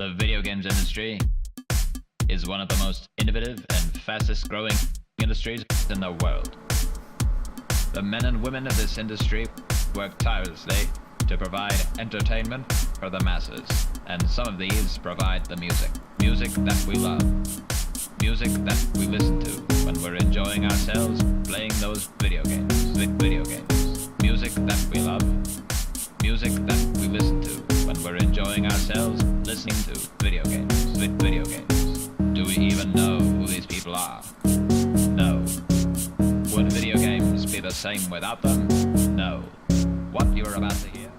The video games industry is one of the most innovative and fastest growing industries in the world. The men and women of this industry work tirelessly to provide entertainment for the masses, and some of these provide the music that we love, music that we listen to when we're enjoying ourselves playing those video games, music that we love, music that we listen to when we're enjoying ourselves listening to video games. Do we even know who these people are? No. Would video games be the same without them? No. What you're about to hear.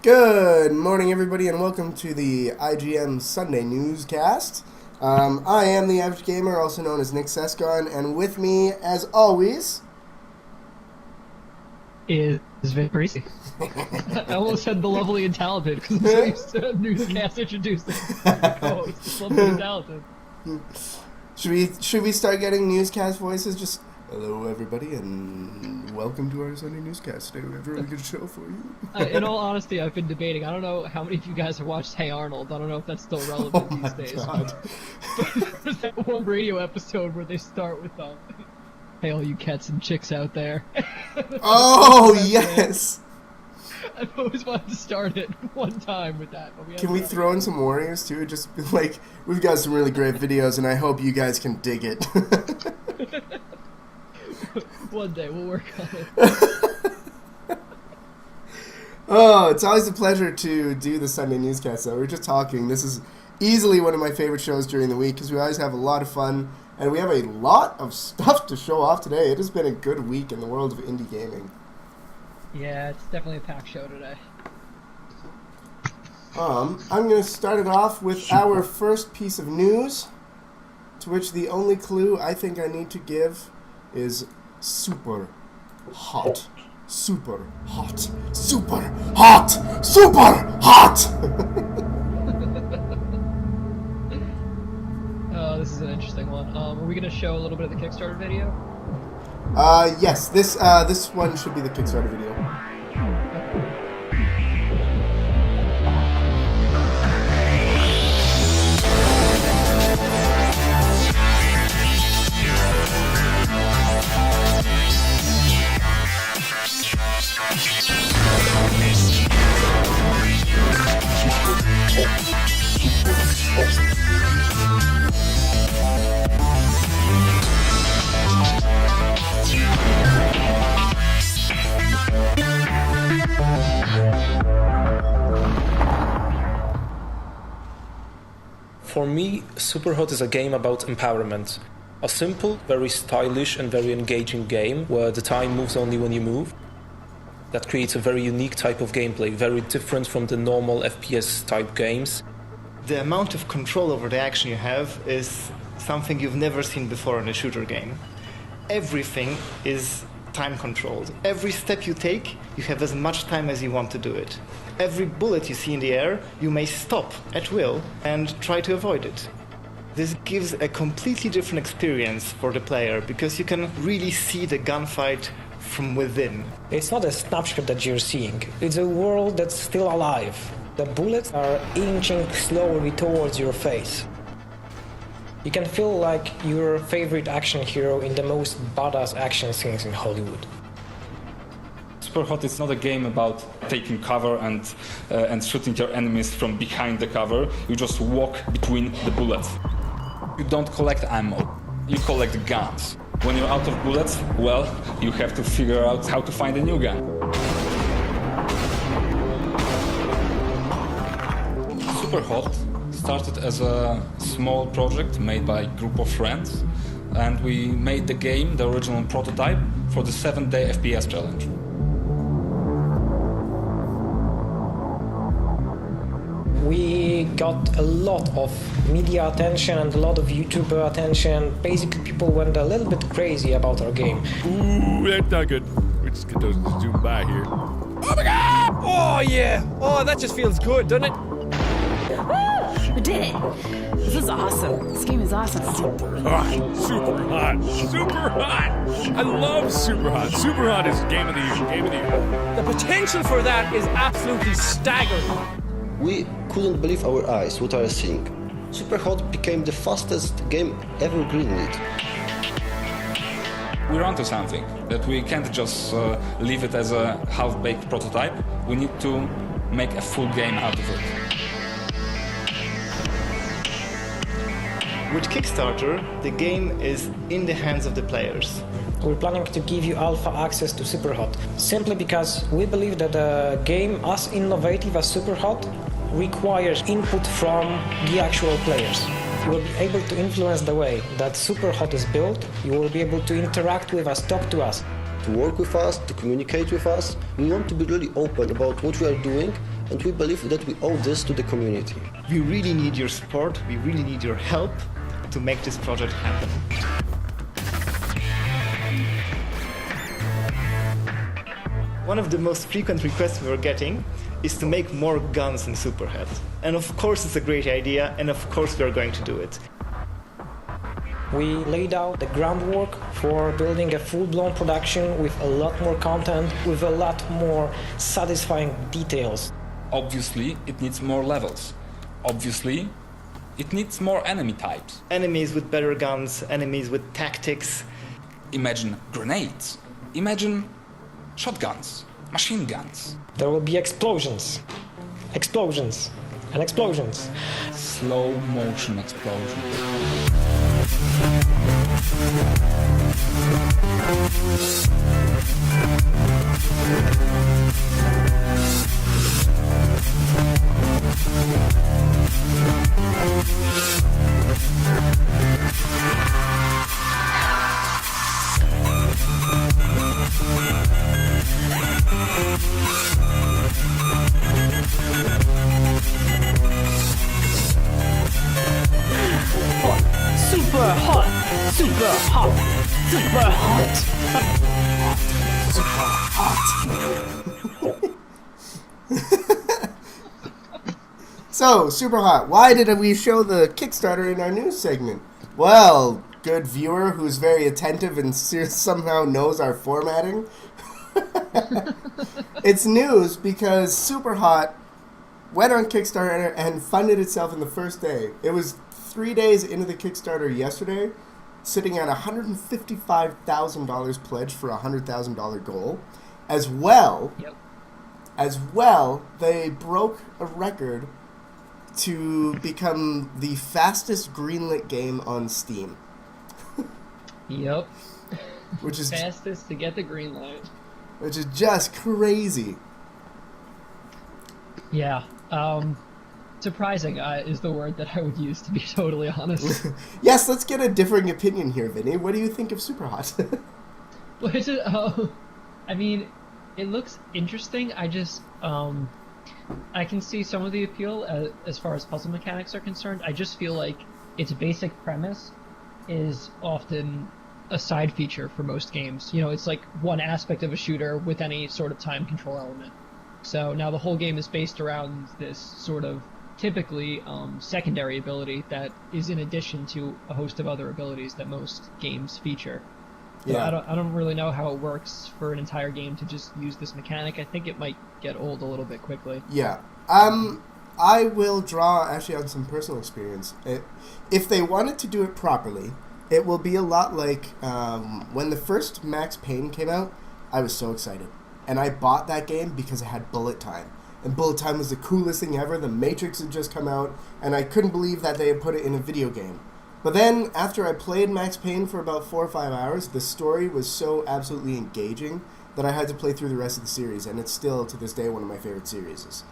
Good morning, everybody, and welcome to the IGM Sunday NewsCast. I am the average gamer, also known as Nick Cescon, and with me, as always, is Vinny Parisi. I almost said the lovely and talented because I'm so used to newscast introducing co-hosts. Lovely and talented. Should we start getting newscast voices? Just hello, everybody, and welcome to our Sunday newscast. Today we have a really good show for you. In all honesty, I've been debating. I don't know how many of you guys have watched Hey Arnold. I don't know if that's still relevant these days. God. But there's that one radio episode where they start with "Hey, all you cats and chicks out there." Oh yes. I've always wanted to start it one time with that. But Can we throw in some warriors too? Just be like, we've got some really great videos, and I hope you guys can dig it. One day we'll work on it. Oh, it's always a pleasure to do the Sunday newscast. So we're just talking. This is easily one of my favorite shows during the week because we always have a lot of fun, and we have a lot of stuff to show off today. It has been a good week in the world of indie gaming. Yeah, it's definitely a packed show today. I'm going to start it off with our first piece of news, to which the only clue I think I need to give is super hot. Super hot. Super hot. Super hot! Oh, this is an interesting one. Are we going to show a little bit of the Kickstarter video? Yes, this one should be the Kickstarter video. For me, Superhot is a game about empowerment. A simple, very stylish and very engaging game where the time moves only when you move. That creates a very unique type of gameplay, very different from the normal FPS type games. The amount of control over the action you have is something you've never seen before in a shooter game. Everything is time controlled. Every step you take, you have as much time as you want to do it. Every bullet you see in the air, you may stop at will and try to avoid it. This gives a completely different experience for the player because you can really see the gunfight from within. It's not a snapshot that you're seeing. It's a world that's still alive. The bullets are inching slowly towards your face. You can feel like your favorite action hero in the most badass action scenes in Hollywood. Superhot is not a game about taking cover and shooting your enemies from behind the cover. You just walk between the bullets. You don't collect ammo, you collect guns. When you're out of bullets, well, you have to figure out how to find a new gun. Superhot started as a small project made by a group of friends, and we made the game, the original prototype, for the 7-day FPS challenge. We got a lot of media attention and a lot of YouTuber attention. Basically, people went a little bit crazy about our game. Ooh, that's not good. We just get those to zoom by here. Oh my god! Oh yeah! Oh, that just feels good, doesn't it? Woo! We did it! This is awesome. This game is awesome. Super hot. Super hot. Super hot. I love Super Hot. Super Hot is game of the year. Game of the year. The potential for that is absolutely staggering. We couldn't believe our eyes, what I was seeing. Superhot became the fastest game ever greenlit. We're onto something, that we can't just leave it as a half-baked prototype. We need to make a full game out of it. With Kickstarter, the game is in the hands of the players. We're planning to give you alpha access to Superhot, simply because we believe that a game as innovative as Superhot requires input from the actual players. You will be able to influence the way that Superhot is built, you will be able to interact with us, talk to us. To work with us, to communicate with us, we want to be really open about what we are doing, and we believe that we owe this to the community. We really need your support, we really need your help to make this project happen. One of the most frequent requests we were getting is to make more guns in Superhot. And of course it's a great idea, and of course we are going to do it. We laid out the groundwork for building a full-blown production with a lot more content, with a lot more satisfying details. Obviously, it needs more levels. Obviously, it needs more enemy types. Enemies with better guns, enemies with tactics. Imagine grenades. Imagine shotguns, machine guns. There will be explosions, explosions, and explosions. Slow motion explosions. Super hot! Super hot! Super hot! Super hot! So, super hot. Why did we show the Kickstarter in our news segment? Well, good viewer who's very attentive and somehow knows our formatting. It's news because Superhot went on Kickstarter and funded itself in the first day. It was 3 days into the Kickstarter yesterday, sitting at $155,000 pledged for a $100,000 goal. As well, they broke a record to become the fastest greenlit game on Steam. Yep. Which is fastest to get the green light. Which is just crazy. Yeah. Surprising is the word that I would use, to be totally honest. Yes, let's get a differing opinion here, Vinny. What do you think of Superhot? Well, I mean, it looks interesting. I just, I can see some of the appeal as far as puzzle mechanics are concerned. I just feel like its basic premise is often a side feature for most games. You know, it's like one aspect of a shooter with any sort of time control element. So now the whole game is based around this sort of typically secondary ability that is in addition to a host of other abilities that most games feature. So Yeah. I don't really know how it works for an entire game to just use this mechanic. I think it might get old a little bit quickly. Yeah. I will draw actually on some personal experience. If they wanted to do it properly, it will be a lot like when the first Max Payne came out, I was so excited. And I bought that game because it had bullet time. And bullet time was the coolest thing ever. The Matrix had just come out, and I couldn't believe that they had put it in a video game. But then, after I played Max Payne for about 4 or 5 hours, the story was so absolutely engaging that I had to play through the rest of the series, and it's still, to this day, one of my favorite series.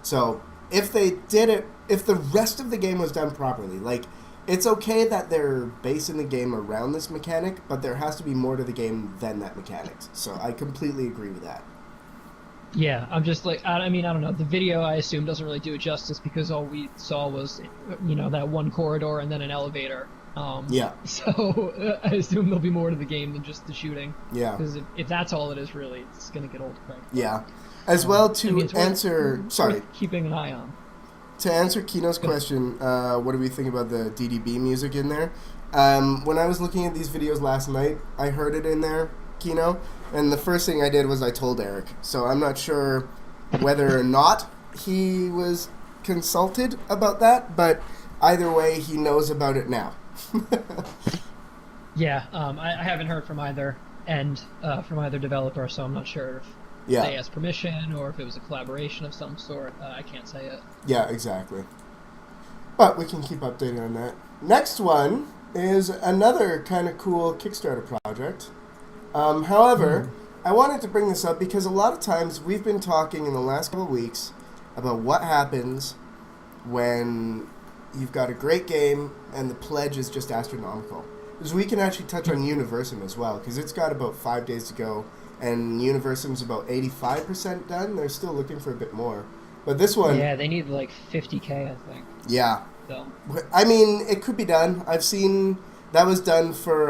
So, if they did it, if the rest of the game was done properly, like, it's okay that they're basing the game around this mechanic, but there has to be more to the game than that mechanic. So, I completely agree with that. Yeah, I'm just like, I mean, I don't know. The video, I assume, doesn't really do it justice because all we saw was, you know, that one corridor and then an elevator. Yeah. So I assume there'll be more to the game than just the shooting. Yeah. Because if that's all it is, really, it's going to get old quick. Yeah. As well, to I mean, it's answer... Sorry. Keeping an eye on. To answer Kino's question, what do we think about the DDB music in there? When I was looking at these videos last night, I heard it in there, Kino, and the first thing I did was I told Eric. So I'm not sure whether or not he was consulted about that, but either way, he knows about it now. Yeah, I haven't heard from either end, from either developer, so I'm not sure if they asked permission or if it was a collaboration of some sort. I can't say it. Yeah, exactly. But we can keep updated on that. Next one is another kind of cool Kickstarter project. However, I wanted to bring this up because a lot of times we've been talking in the last couple of weeks about what happens when you've got a great game and the pledge is just astronomical. Because we can actually touch on Universum as well, because it's got about 5 days to go, and Universum's about 85% done. They're still looking for a bit more. But this one... Yeah, they need like 50K, I think. Yeah. So. I mean, it could be done. I've seen... That was done for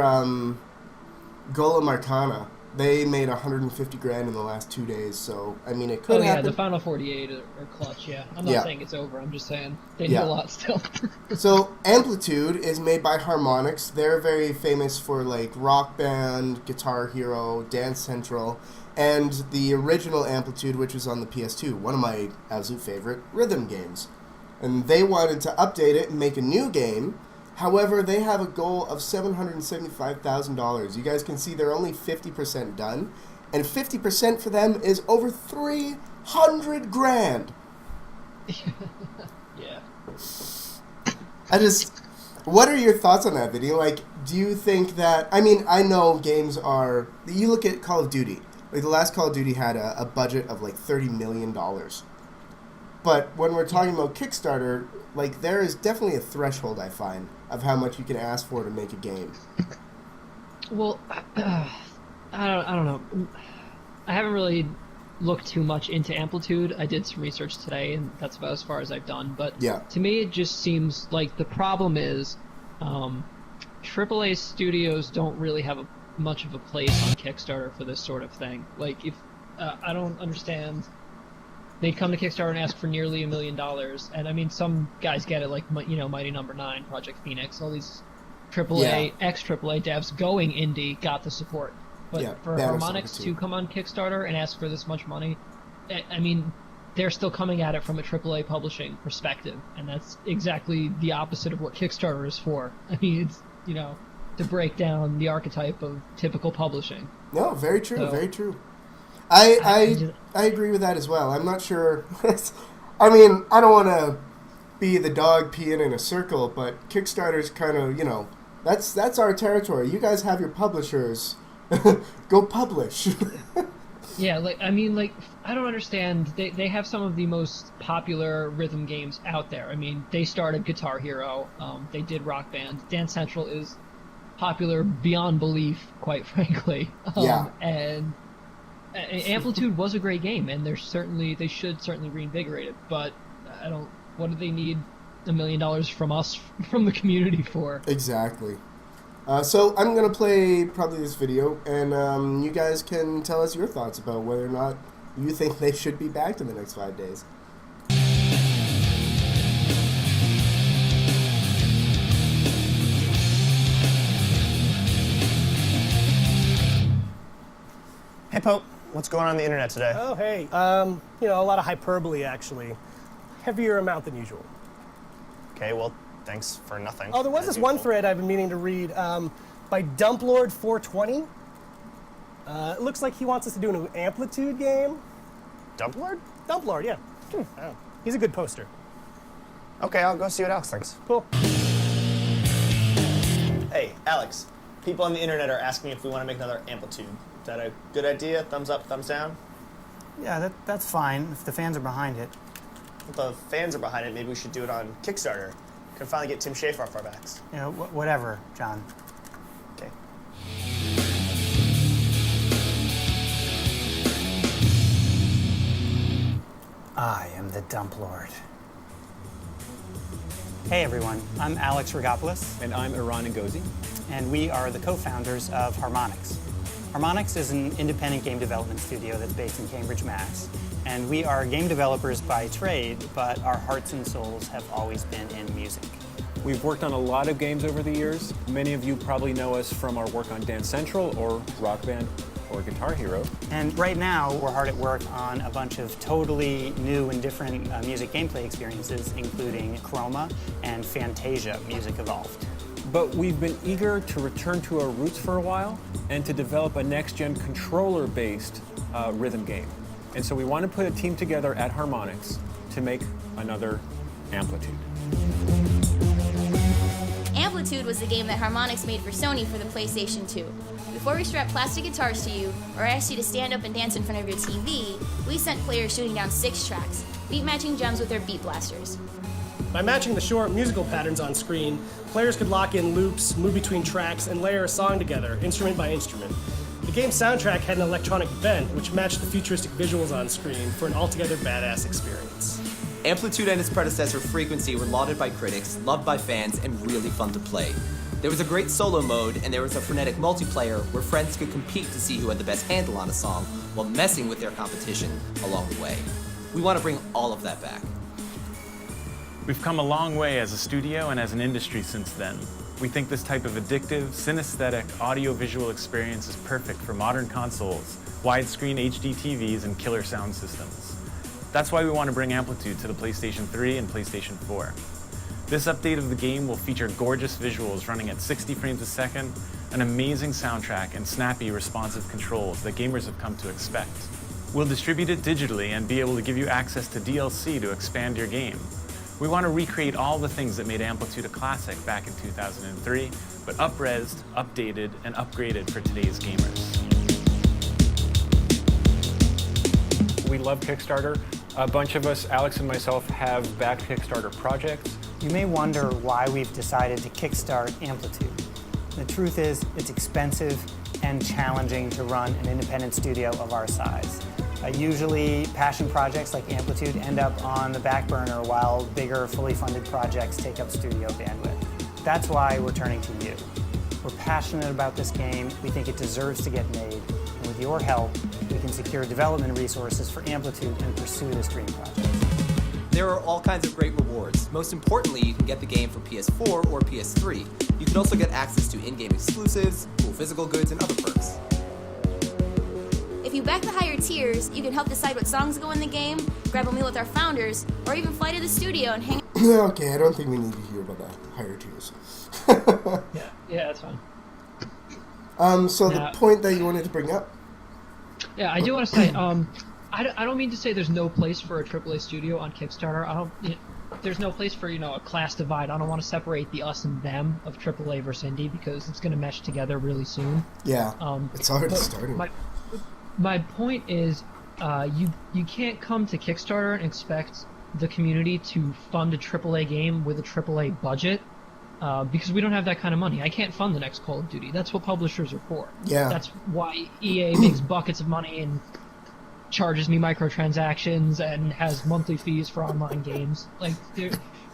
Golem Arcana. They made 150 grand in the last 2 days, so, I mean, it could happen. The final 48 are clutch, yeah. I'm not saying it's over, I'm just saying they need a lot still. So, Amplitude is made by Harmonix. They're very famous for, like, Rock Band, Guitar Hero, Dance Central, and the original Amplitude, which was on the PS2, one of my absolute favorite rhythm games. And they wanted to update it and make a new game. However, they have a goal of $775,000. You guys can see they're only 50% done. And 50% for them is over 300 grand. Yeah. What are your thoughts on that video? Like, do you think that... I mean, I know games are... You look at Call of Duty. Like, the last Call of Duty had a budget of, like, $30 million. But when we're talking about Kickstarter, like, there is definitely a threshold, I find, of how much you can ask for to make a game. Well, I don't know. I haven't really looked too much into Amplitude. I did some research today, and that's about as far as I've done. But to me, it just seems like the problem is AAA studios don't really have much of a place on Kickstarter for this sort of thing. Like, if I don't understand... They come to Kickstarter and ask for nearly $1 million, and I mean, some guys get it, like, you know, Mighty Number 9, Project Phoenix, all these AAA, ex-AAA devs going indie got the support. But for Harmonix to come on Kickstarter and ask for this much money, I mean, they're still coming at it from a AAA publishing perspective, and that's exactly the opposite of what Kickstarter is for. I mean, it's, you know, to break down the archetype of typical publishing. No, very true, very true. I agree with that as well. I'm not sure. I mean, I don't want to be the dog peeing in a circle, but Kickstarter's kind of, you know, that's our territory. You guys have your publishers. Go publish. Yeah, like, I mean, like, I don't understand. They have some of the most popular rhythm games out there. I mean, they started Guitar Hero. They did Rock Band. Dance Central is popular beyond belief, quite frankly. And Amplitude was a great game, and they should certainly reinvigorate it. But I don't. What do they need $1 million from us, from the community for? Exactly. So I'm gonna play probably this video, and you guys can tell us your thoughts about whether or not you think they should be backed in the next 5 days. Hey, Pope. What's going on the internet today? Oh, hey. You know, a lot of hyperbole, actually. Heavier amount than usual. Okay, well, thanks for nothing. Oh, there was this one thread I've been meaning to read by Dumplord420. It looks like he wants us to do an Amplitude game. Dumplord? Dumplord, yeah. Oh, he's a good poster. Okay, I'll go see what Alex thinks. Cool. Hey, Alex. People on the internet are asking if we want to make another Amplitude. Is that a good idea? Thumbs up, thumbs down? Yeah, that's fine, if the fans are behind it. If the fans are behind it, maybe we should do it on Kickstarter. Can finally get Tim Schafer off our backs. You know, whatever, John. Okay. I am the Dump Lord. Hey everyone, I'm Alex Rigopoulos. And I'm Iran Ngozi. And we are the co-founders of Harmonix. Harmonix is an independent game development studio that's based in Cambridge, Mass. And we are game developers by trade, but our hearts and souls have always been in music. We've worked on a lot of games over the years. Many of you probably know us from our work on Dance Central or Rock Band or Guitar Hero. And right now, we're hard at work on a bunch of totally new and different music gameplay experiences, including Chroma and Fantasia Music Evolved. But we've been eager to return to our roots for a while and to develop a next-gen controller-based rhythm game. And so we want to put a team together at Harmonix to make another Amplitude. Amplitude was the game that Harmonix made for Sony for the PlayStation 2. Before we strapped plastic guitars to you, or asked you to stand up and dance in front of your TV, we sent players shooting down 6 tracks, beat-matching gems with their beat blasters. By matching the short musical patterns on screen, players could lock in loops, move between tracks, and layer a song together, instrument by instrument. The game's soundtrack had an electronic bend, which matched the futuristic visuals on screen for an altogether badass experience. Amplitude and its predecessor, Frequency, were lauded by critics, loved by fans, and really fun to play. There was a great solo mode, and there was a frenetic multiplayer where friends could compete to see who had the best handle on a song while messing with their competition along the way. We want to bring all of that back. We've come a long way as a studio and as an industry since then. We think this type of addictive, synesthetic, audio-visual experience is perfect for modern consoles, widescreen HD TVs, and killer sound systems. That's why we want to bring Amplitude to the PlayStation 3 and PlayStation 4. This update of the game will feature gorgeous visuals running at 60 frames a second, an amazing soundtrack, and snappy, responsive controls that gamers have come to expect. We'll distribute it digitally and be able to give you access to DLC to expand your game. We want to recreate all the things that made Amplitude a classic back in 2003, but up-resed, updated, and upgraded for today's gamers. We love Kickstarter. A bunch of us, Alex and myself, have backed Kickstarter projects. You may wonder why we've decided to kickstart Amplitude. The truth is, it's expensive and challenging to run an independent studio of our size. Usually, passion projects like Amplitude end up on the back burner while bigger, fully funded projects take up studio bandwidth. That's why we're turning to you. We're passionate about this game. We think it deserves to get made. And with your help, we can secure development resources for Amplitude and pursue this dream project. There are all kinds of great rewards. Most importantly, you can get the game for PS4 or PS3. You can also get access to in-game exclusives, cool physical goods, and other perks. If you back the higher tiers, you can help decide what songs go in the game, grab a meal with our founders, or even fly to the studio and hang. Okay, I don't think we need to hear about that. Higher tiers. Yeah, that's fine. So the point that you wanted to bring up? Yeah, I do want to say, I don't mean to say there's no place for a AAA studio on Kickstarter. There's no place for, a class divide. I don't want to separate the us and them of AAA versus indie because it's going to mesh together really soon. Yeah, it's already starting. My point is, you can't come to Kickstarter and expect the community to fund a AAA game with a AAA budget because we don't have that kind of money. I can't fund the next Call of Duty. That's what publishers are for. Yeah. That's why EA makes buckets of money and charges me microtransactions and has monthly fees for online games. Like,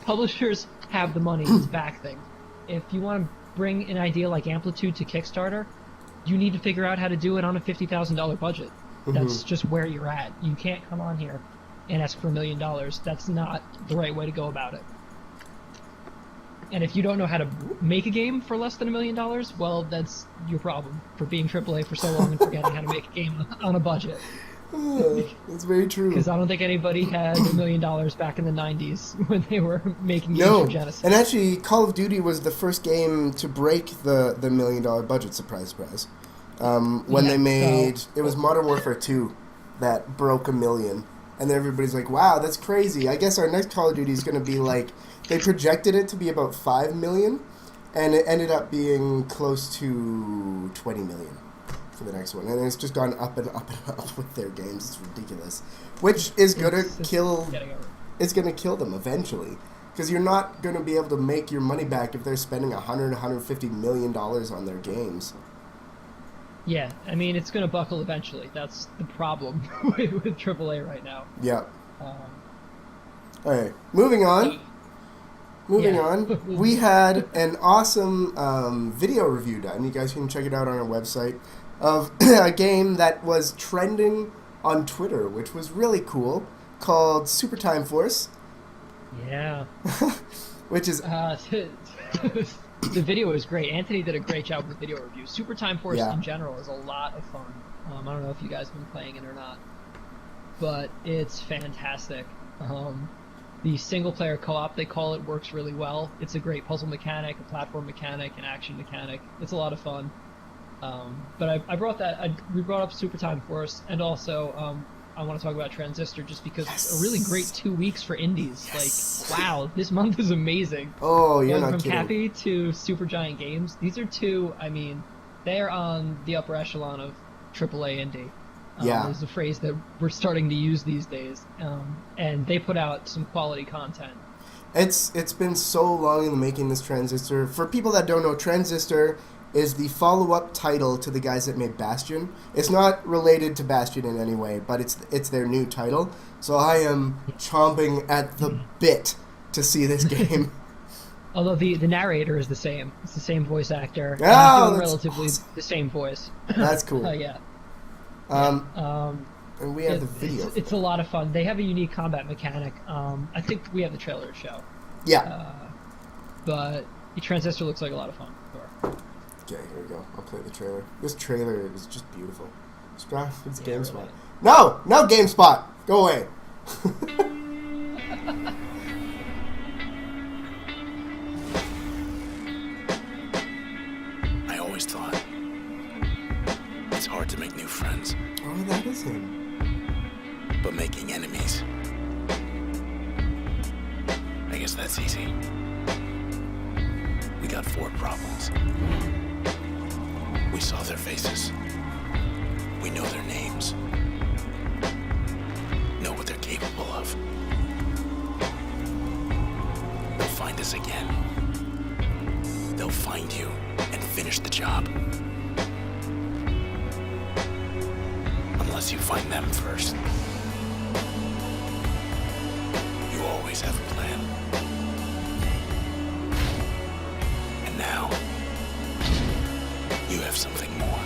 publishers have the money to back things. If you want to bring an idea like Amplitude to Kickstarter, you need to figure out how to do it on a $50,000 budget. That's just where you're at. You can't come on here and ask for $1 million. That's not the right way to go about it. And if you don't know how to make a game for less than $1 million, well, that's your problem for being AAA for so long and forgetting how to make a game on a budget. That's very true. Because I don't think anybody had $1 million back in the 90s when they were making games for Genesis. And actually, Call of Duty was the first game to break the $1 million budget, surprise, surprise. When they made... It was Modern Warfare 2 that broke $1 million. And then everybody's like, wow, that's crazy. I guess our next Call of Duty is going to be like... They projected it to be about $5 million, and it ended up being close to $20 million for the next one. And it's just gone up and up and up with their games. It's ridiculous. Which is going to kill... It's going to kill them eventually. Because you're not going to be able to make your money back if they're spending $150 million on their games. Yeah, I mean, it's going to buckle eventually. That's the problem with AAA right now. Yeah. All right, moving on. We had an awesome video review done. You guys can check it out on our website of a game that was trending on Twitter, which was really cool, called Super Time Force. Yeah. which is the video is great. Anthony did a great job with the video review. Super Time Force in general is a lot of fun. I don't know if you guys have been playing it or not, but it's fantastic. The single-player co-op, they call it, works really well. It's a great puzzle mechanic, a platform mechanic, an action mechanic. It's a lot of fun. But we brought up Super Time Force, and also I want to talk about Transistor just because it's a really great 2 weeks for indies. Like, wow, this month is amazing. Oh, you're not From kidding. Cappy to Supergiant Games, these are two, I mean, they are on the upper echelon of AAA indie. Is a phrase that we're starting to use these days. And they put out some quality content. It's been so long in the making, this Transistor. For people that don't know, Transistor is the follow-up title to the guys that made Bastion. It's not related to Bastion in any way, but it's their new title. So I am chomping at the bit to see this game. Although the narrator is the same. It's the same voice actor. Oh, and doing that's relatively awesome. the same voice. That's cool. Yeah. And we have the video. It's a lot of fun. They have a unique combat mechanic. I think we have the trailer to show. Yeah. But the Transistor looks like a lot of fun. Okay, here we go. I'll play the trailer. This trailer is just beautiful. It's GameSpot. Really. No, GameSpot. Go away. I always thought it's hard to make new friends. Oh, that is him. But making enemies, I guess that's easy. We got 4 problems. We saw their faces. We know their names. Know what they're capable of. They'll find us again. They'll find you and finish the job. Unless you find them first. You always have a plan. And now, you have something more.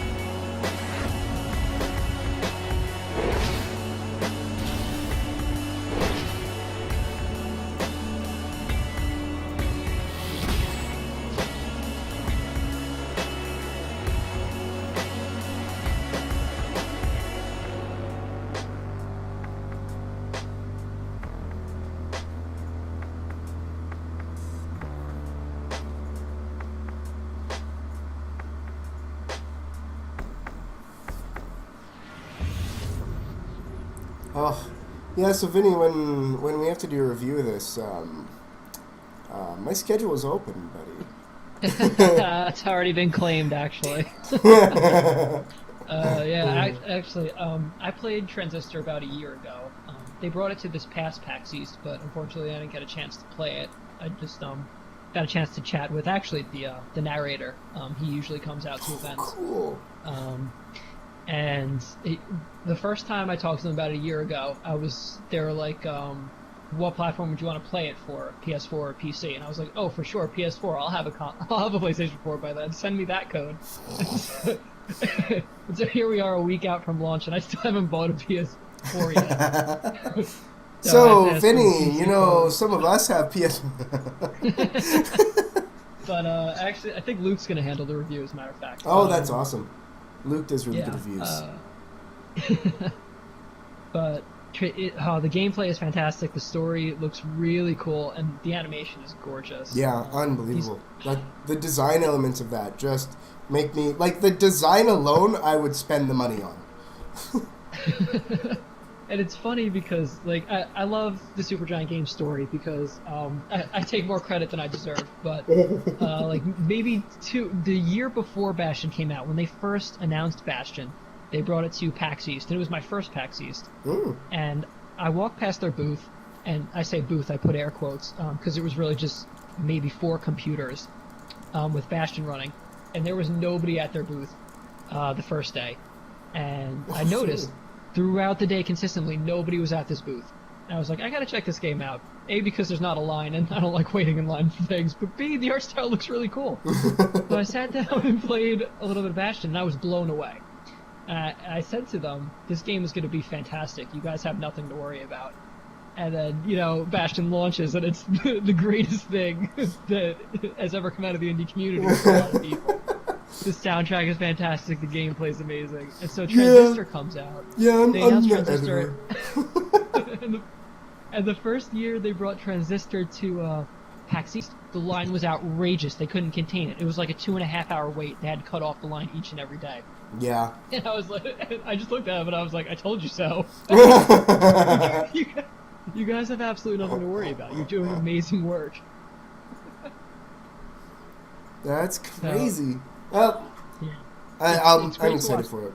Oh, yeah. So Vinny, when we have to do a review of this, my schedule is open, buddy. It's already been claimed, actually. I played Transistor about a year ago. They brought it to this past PAX East, but unfortunately I didn't get a chance to play it. I just got a chance to chat with actually the narrator. He usually comes out to events. Cool. And the first time I talked to them about it a year ago, they were like, what platform would you want to play it for, PS4 or PC? And I was like, oh, for sure, PS4. I'll have a PlayStation 4 by then. Send me that code. And so here we are a week out from launch, and I still haven't bought a PS4 yet. So Vinny, some of us have PS. But actually, I think Luke's going to handle the review, as a matter of fact. Oh, that's awesome. Luke does really good reviews. But the gameplay is fantastic. The story looks really cool, and the animation is gorgeous. Yeah, unbelievable. Like the design elements of that just make me like the design alone. I would spend the money on. And it's funny because I love the Supergiant Games story because I take more credit than I deserve. But maybe the year before Bastion came out, when they first announced Bastion, they brought it to PAX East, and it was my first PAX East. And I walked past their booth, and I say booth, I put air quotes, because it was really just maybe 4 computers with Bastion running, and there was nobody at their booth the first day. And I noticed throughout the day consistently nobody was at this booth. And I was like, I gotta check this game out. A, because there's not a line, and I don't like waiting in line for things, but B, the art style looks really cool. So I sat down and played a little bit of Bastion, and I was blown away. I said to them, this game is going to be fantastic. You guys have nothing to worry about. And then, you know, Bastion launches, and it's the greatest thing that has ever come out of the indie community for a lot of people. The soundtrack is fantastic, the gameplay is amazing. And so Transistor comes out. Yeah, They I'm announced the Transistor. editor. And the first year they brought Transistor to PAX East, the line was outrageous. They couldn't contain it. It was like a 2.5-hour wait. They had to cut off the line each and every day. Yeah. And I was like, I just looked at him and I was like, I told you so. You guys have absolutely nothing to worry about. You're doing amazing work. That's crazy. Well, I'm excited for it.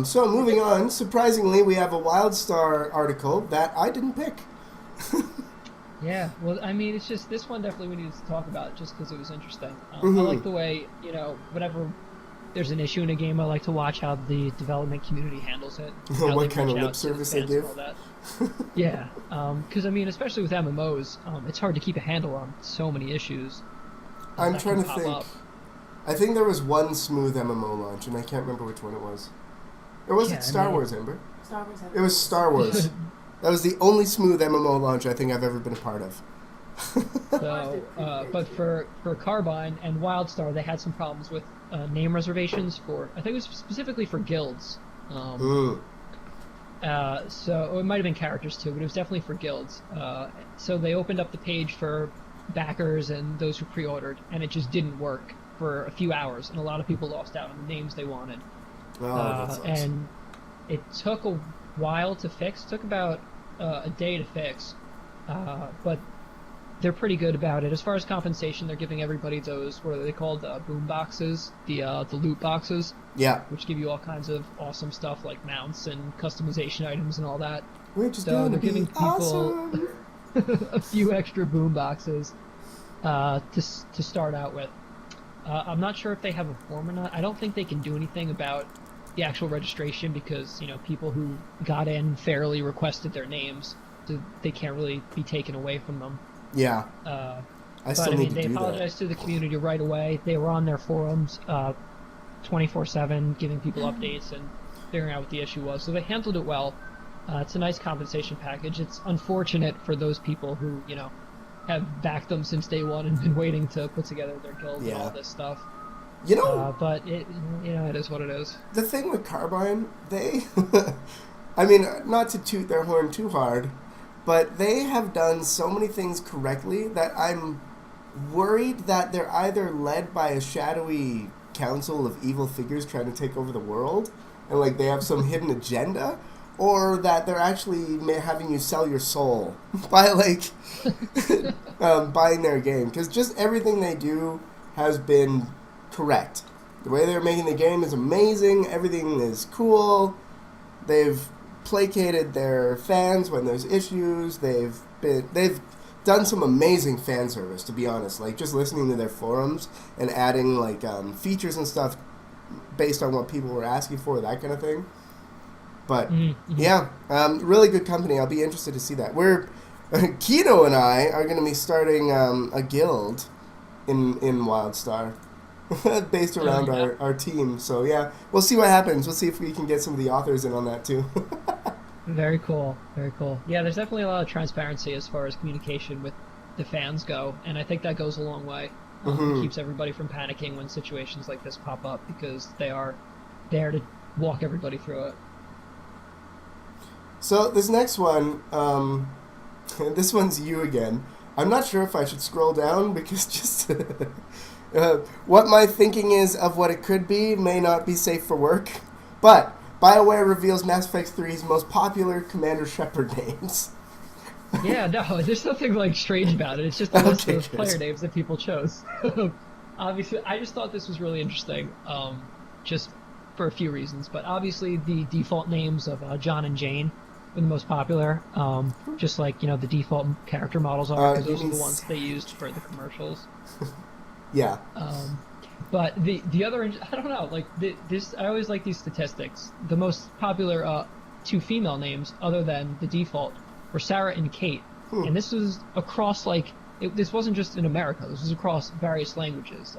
So moving on, surprisingly, we have a WildStar article that I didn't pick. Yeah, well, I mean, it's just, this one definitely we needed to talk about just because it was interesting. I like the way, you know, whenever there's an issue in a game, I like to watch how the development community handles it. What kind of lip service they give. Yeah, because, I mean, especially with MMOs, it's hard to keep a handle on so many issues. I'm trying to think. I think there was one smooth MMO launch, and I can't remember which one it was. Or was it Star Wars, Ember? Star Wars. It was Star Wars. That was the only smooth MMO launch I think I've ever been a part of. So, but for Carbine and WildStar, they had some problems with name reservations for, I think it was specifically for guilds. So it might have been characters too, but it was definitely for guilds. So they opened up the page for backers and those who pre-ordered, and it just didn't work for a few hours, and a lot of people lost out on the names they wanted. And it took a while to fix. It took about a day to fix, but they're pretty good about it. As far as compensation, they're giving everybody those, what are they called, boom boxes, the loot boxes. Yeah. Which give you all kinds of awesome stuff like mounts and customization items and all that. Which is so gonna they're be giving people awesome. a few extra boom boxes to start out with. I'm not sure if they have a form or not. I don't think they can do anything about the actual registration because, you know, people who got in fairly requested their names, so they can't really be taken away from them. Yeah. They apologized to the community right away. They were on their forums 24/7, giving people updates and figuring out what the issue was. So they handled it well. It's a nice compensation package. It's unfortunate for those people who, you know, have backed them since day one and been waiting to put together their guild and all this stuff. You know, but it, you know, it is what it is. The thing with Carbine, they, I mean, not to toot their horn too hard, but they have done so many things correctly that I'm worried that they're either led by a shadowy council of evil figures trying to take over the world, and like they have some hidden agenda, or that they're actually having you sell your soul by like buying their game, because just everything they do has been correct. The way they're making the game is amazing. Everything is cool. They've placated their fans when there's issues. They've done some amazing fan service, to be honest. Like just listening to their forums and adding like features and stuff based on what people were asking for, that kind of thing. But yeah, really good company. I'll be interested to see that. Kino and I are going to be starting a guild in WildStar based around our team. So yeah, we'll see what happens. We'll see if we can get some of the authors in on that too. Very cool. Very cool. Yeah, there's definitely a lot of transparency as far as communication with the fans go, and I think that goes a long way. It keeps everybody from panicking when situations like this pop up, because they are there to walk everybody through it. So this next one, this one's you again. I'm not sure if I should scroll down because just what my thinking is of what it could be may not be safe for work. But BioWare reveals Mass Effect 3's most popular Commander Shepard names. Yeah, no, there's nothing like strange about it. It's just a list of player names that people chose. Obviously, I just thought this was really interesting, just for a few reasons. But obviously, the default names of John and Jane were the most popular, just like, you know, the default character models are, because those are the ones they used for the commercials. Yeah. But the other, I don't know, like this, I always like these statistics. The most popular two female names, other than the default, were Sarah and Kate, and this was across this wasn't just in America. This was across various languages: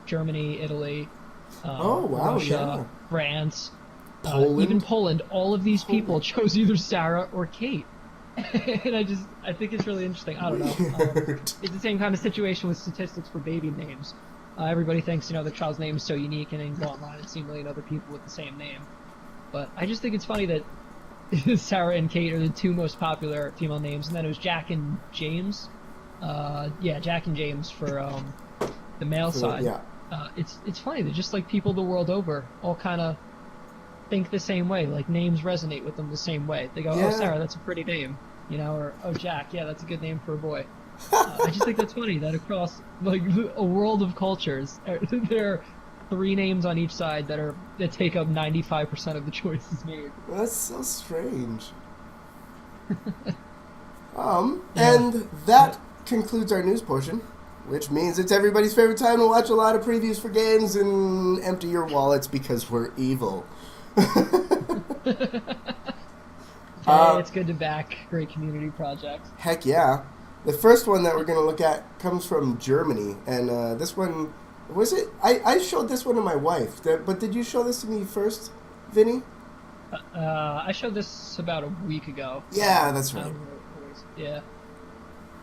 Germany, Italy, Russia, France. even Poland, all of these people chose either Sarah or Kate. And I think it's really interesting. I don't know. It's the same kind of situation with statistics for baby names. Everybody thinks, the child's name is so unique, and then go online and see a million other people with the same name. But I just think it's funny that Sarah and Kate are the two most popular female names, and then it was Jack and James. Jack and James for the male side. Yeah. It's funny that just like people the world over all kind of think the same way. Like names resonate with them the same way. They go, "Oh, Sarah, that's a pretty name," or "Oh, Jack, yeah, that's a good name for a boy." I just think that's funny that across like a world of cultures, there are 3 names on each side that take up 95% of the choices made. That's so strange. And that concludes our news portion, which means it's everybody's favorite time to watch a lot of previews for games and empty your wallets because we're evil. It's good to back great community projects. Heck yeah. The first one that we're going to look at comes from Germany, and this one, was it? I showed this one to my wife, but did you show this to me first, Vinny? I showed this about a week ago. Yeah, that's right. Yeah.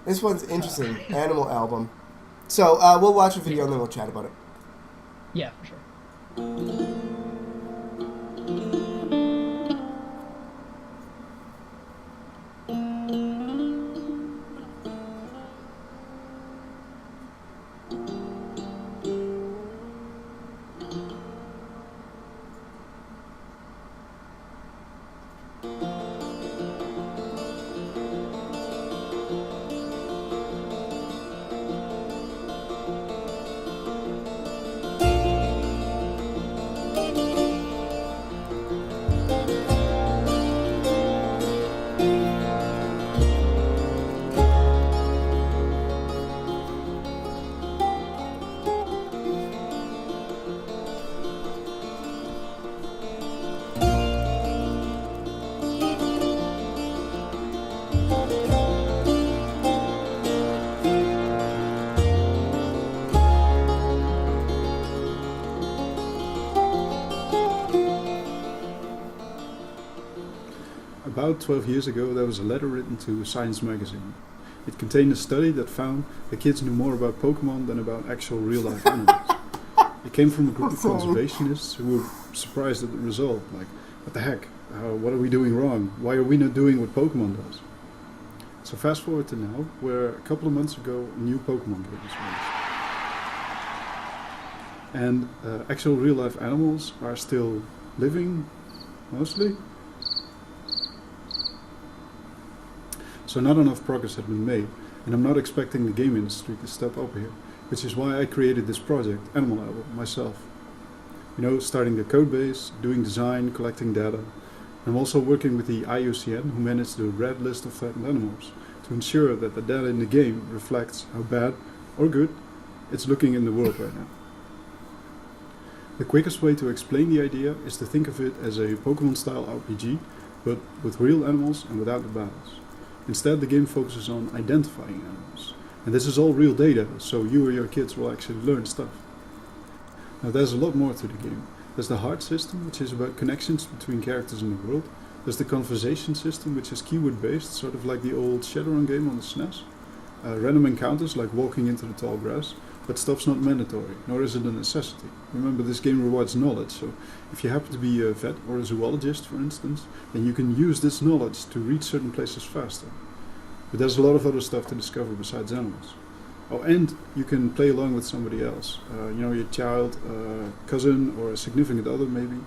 This one's interesting. Animal album. So we'll watch a video and then we'll chat about it. Yeah, for sure. About 12 years ago, there was a letter written to Science magazine. It contained a study that found that kids knew more about Pokemon than about actual real-life animals. It came from a group of conservationists who were surprised at the result. Like, what the heck? What are we doing wrong? Why are we not doing what Pokemon does? So fast forward to now, where a couple of months ago, a new Pokemon game was released. And actual real-life animals are still living, mostly. So not enough progress had been made, and I'm not expecting the game industry to step up here, which is why I created this project, Animal Album, myself. Starting the code base, doing design, collecting data. I'm also working with the IUCN, who manage the red list of threatened animals, to ensure that the data in the game reflects how bad or good it's looking in the world right now. The quickest way to explain the idea is to think of it as a Pokemon-style RPG, but with real animals and without the battles. Instead, the game focuses on identifying animals. And this is all real data, so you or your kids will actually learn stuff. Now there's a lot more to the game. There's the heart system, which is about connections between characters in the world. There's the conversation system, which is keyword based, sort of like the old Shadowrun game on the SNES. Random encounters, like walking into the tall grass, but stuff's not mandatory, nor is it a necessity. Remember, this game rewards knowledge, so if you happen to be a vet or a zoologist, for instance, then you can use this knowledge to reach certain places faster. But there's a lot of other stuff to discover besides animals. Oh, and you can play along with somebody else. Your child, cousin, or a significant other maybe.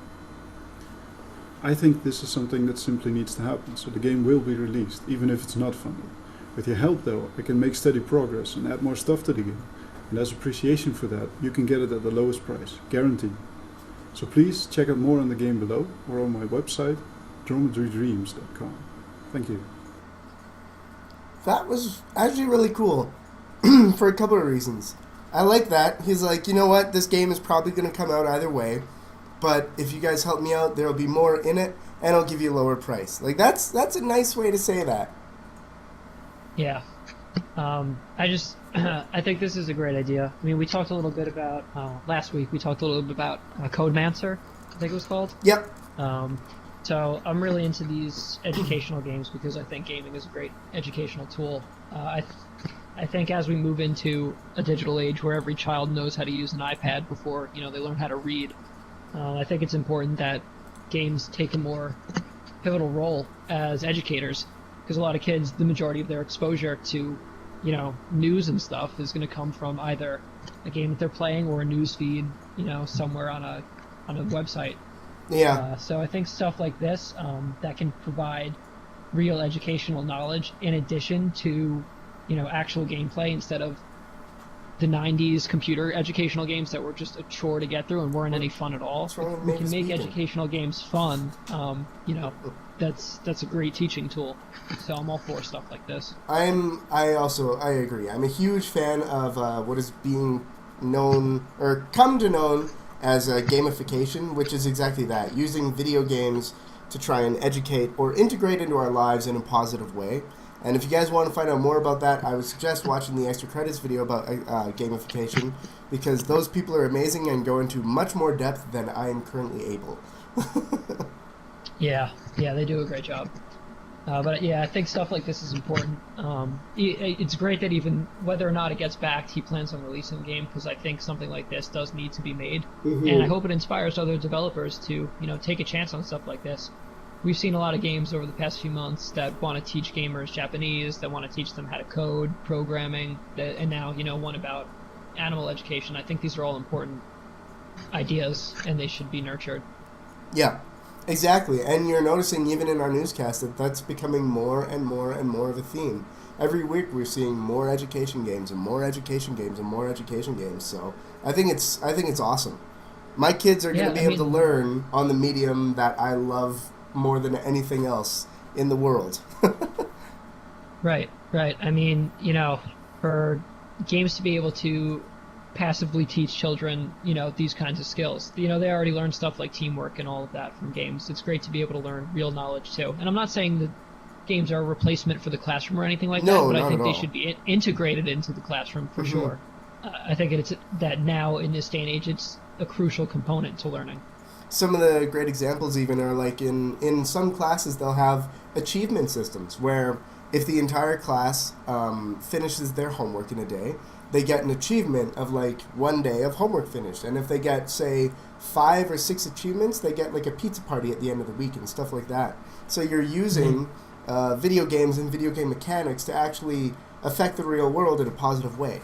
I think this is something that simply needs to happen, so the game will be released, even if it's not funded. With your help though, I can make steady progress and add more stuff to the game. And as appreciation for that, you can get it at the lowest price, guaranteed. So please check out more on the game below, or on my website, dromedrydreams.com. Thank you. That was actually really cool. For a couple of reasons. I like that. He's like, you know what, this game is probably going to come out either way, but if you guys help me out, there'll be more in it, and I'll give you a lower price. Like, that's a nice way to say that. Yeah. I think this is a great idea. I mean, we talked a little bit about, last week, we talked a little bit about Codemancer, I think it was called. Yep. So I'm really into these educational games because I think gaming is a great educational tool. I think as we move into a digital age where every child knows how to use an iPad before they learn how to read, I think it's important that games take a more pivotal role as educators, because a lot of kids, the majority of their exposure to news and stuff is going to come from either a game that they're playing or a news feed somewhere on a website. Yeah. So I think stuff like this that can provide real educational knowledge in addition to actual gameplay, instead of the 90s computer educational games that were just a chore to get through and weren't any fun at all. We can make educational games fun. That's a great teaching tool. So I'm all for stuff like this. I agree. I'm a huge fan of what is being known or come to known as gamification, which is exactly that, using video games to try and educate or integrate into our lives in a positive way. And if you guys want to find out more about that, I would suggest watching the extra credits video about gamification, because those people are amazing and go into much more depth than I am currently able. Yeah, they do a great job. But yeah, I think stuff like this is important. It's great that even whether or not it gets backed, he plans on releasing the game, because I think something like this does need to be made. Mm-hmm. And I hope it inspires other developers to take a chance on stuff like this. We've seen a lot of games over the past few months that want to teach gamers Japanese, that want to teach them how to code, programming, and now one about animal education. I think these are all important ideas, and they should be nurtured. Yeah. Exactly, and you're noticing even in our newscast that that's becoming more and more and more of a theme. Every week we're seeing more education games and more education games and more education games. So I think it's awesome. My kids are going to be able to learn on the medium that I love more than anything else in the world. Right. I mean, for games to be able to passively teach children, these kinds of skills. They already learn stuff like teamwork and all of that from games. It's great to be able to learn real knowledge too. And I'm not saying that games are a replacement for the classroom or anything like that, but I think they should be integrated into the classroom for sure. I think it's that now in this day and age, it's a crucial component to learning. Some of the great examples even are like in some classes they'll have achievement systems where if the entire class finishes their homework in a day, they get an achievement of like 1 day of homework finished. And if they get, say, 5 or 6 achievements, they get like a pizza party at the end of the week and stuff like that. So you're using video games and video game mechanics to actually affect the real world in a positive way.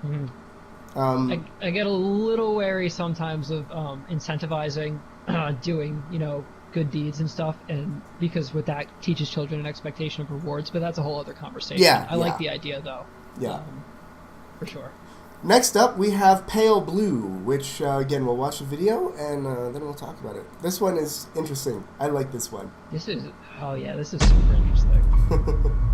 I get a little wary sometimes of incentivizing doing, good deeds and stuff, and because with that teaches children an expectation of rewards, but that's a whole other conversation. I like the idea though. Yeah. For sure. Next up, we have Pale Blue, which, again, we'll watch the video, and then we'll talk about it. This one is interesting. I like this one. This is super interesting.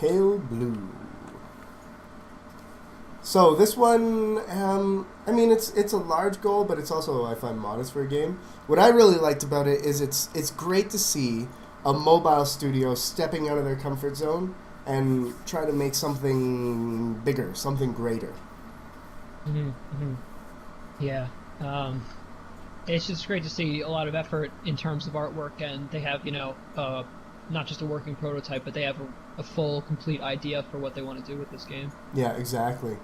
Pale Blue. So this one, I mean, it's a large goal, but it's also, I find, modest for a game. What I really liked about it is it's great to see a mobile studio stepping out of their comfort zone and try to make something bigger, something greater. Yeah. It's just great to see a lot of effort in terms of artwork, and they have, not just a working prototype, but they have a full, complete idea for what they want to do with this game. Yeah, exactly.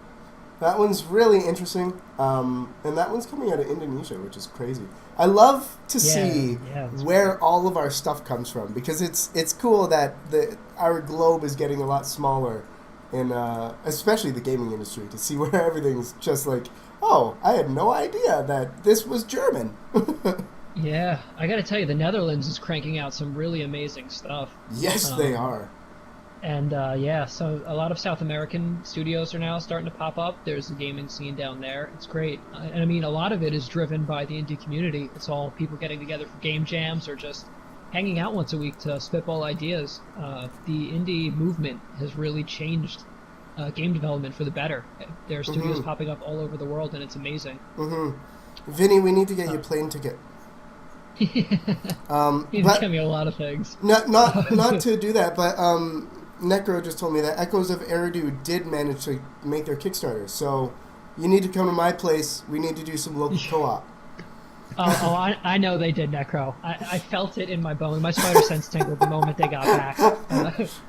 That one's really interesting, and that one's coming out of Indonesia, which is crazy. I love to see where all of our stuff comes from, because it's cool that our globe is getting a lot smaller, in especially the gaming industry, to see where everything's just like, oh, I had no idea that this was German. Yeah, I gotta tell you, the Netherlands is cranking out some really amazing stuff. Yes, they are. And so a lot of South American studios are now starting to pop up. There's a gaming scene down there. It's great. And I mean, a lot of it is driven by the indie community. It's all people getting together for game jams or just hanging out once a week to spitball ideas. The indie movement has really changed game development for the better. There are studios popping up all over the world, and it's amazing. Vinny, we need to get you a plane ticket. You can tell me a lot of things. Not to do that, but Necro just told me that Echoes of Eridu did manage to make their Kickstarter. So you need to come to my place. We need to do some local co-op. I know they did, Necro. I felt it in my bone. My spider sense tingled the moment they got back.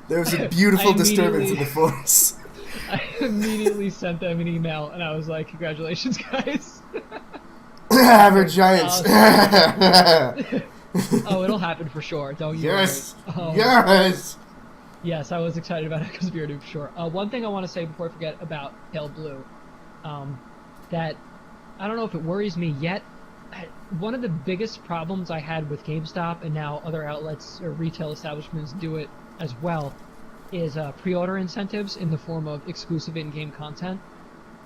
There was a beautiful disturbance in the force. I immediately sent them an email, and I was like, congratulations, guys. Average Giants. Oh, it'll happen for sure. Don't you worry. Yes. Yes, I was excited about it because of Eridu for sure. One thing I want to say before I forget about Pale Blue, that I don't know if it worries me yet. One of the biggest problems I had with GameStop, and now other outlets or retail establishments do it as well, is pre-order incentives in the form of exclusive in-game content.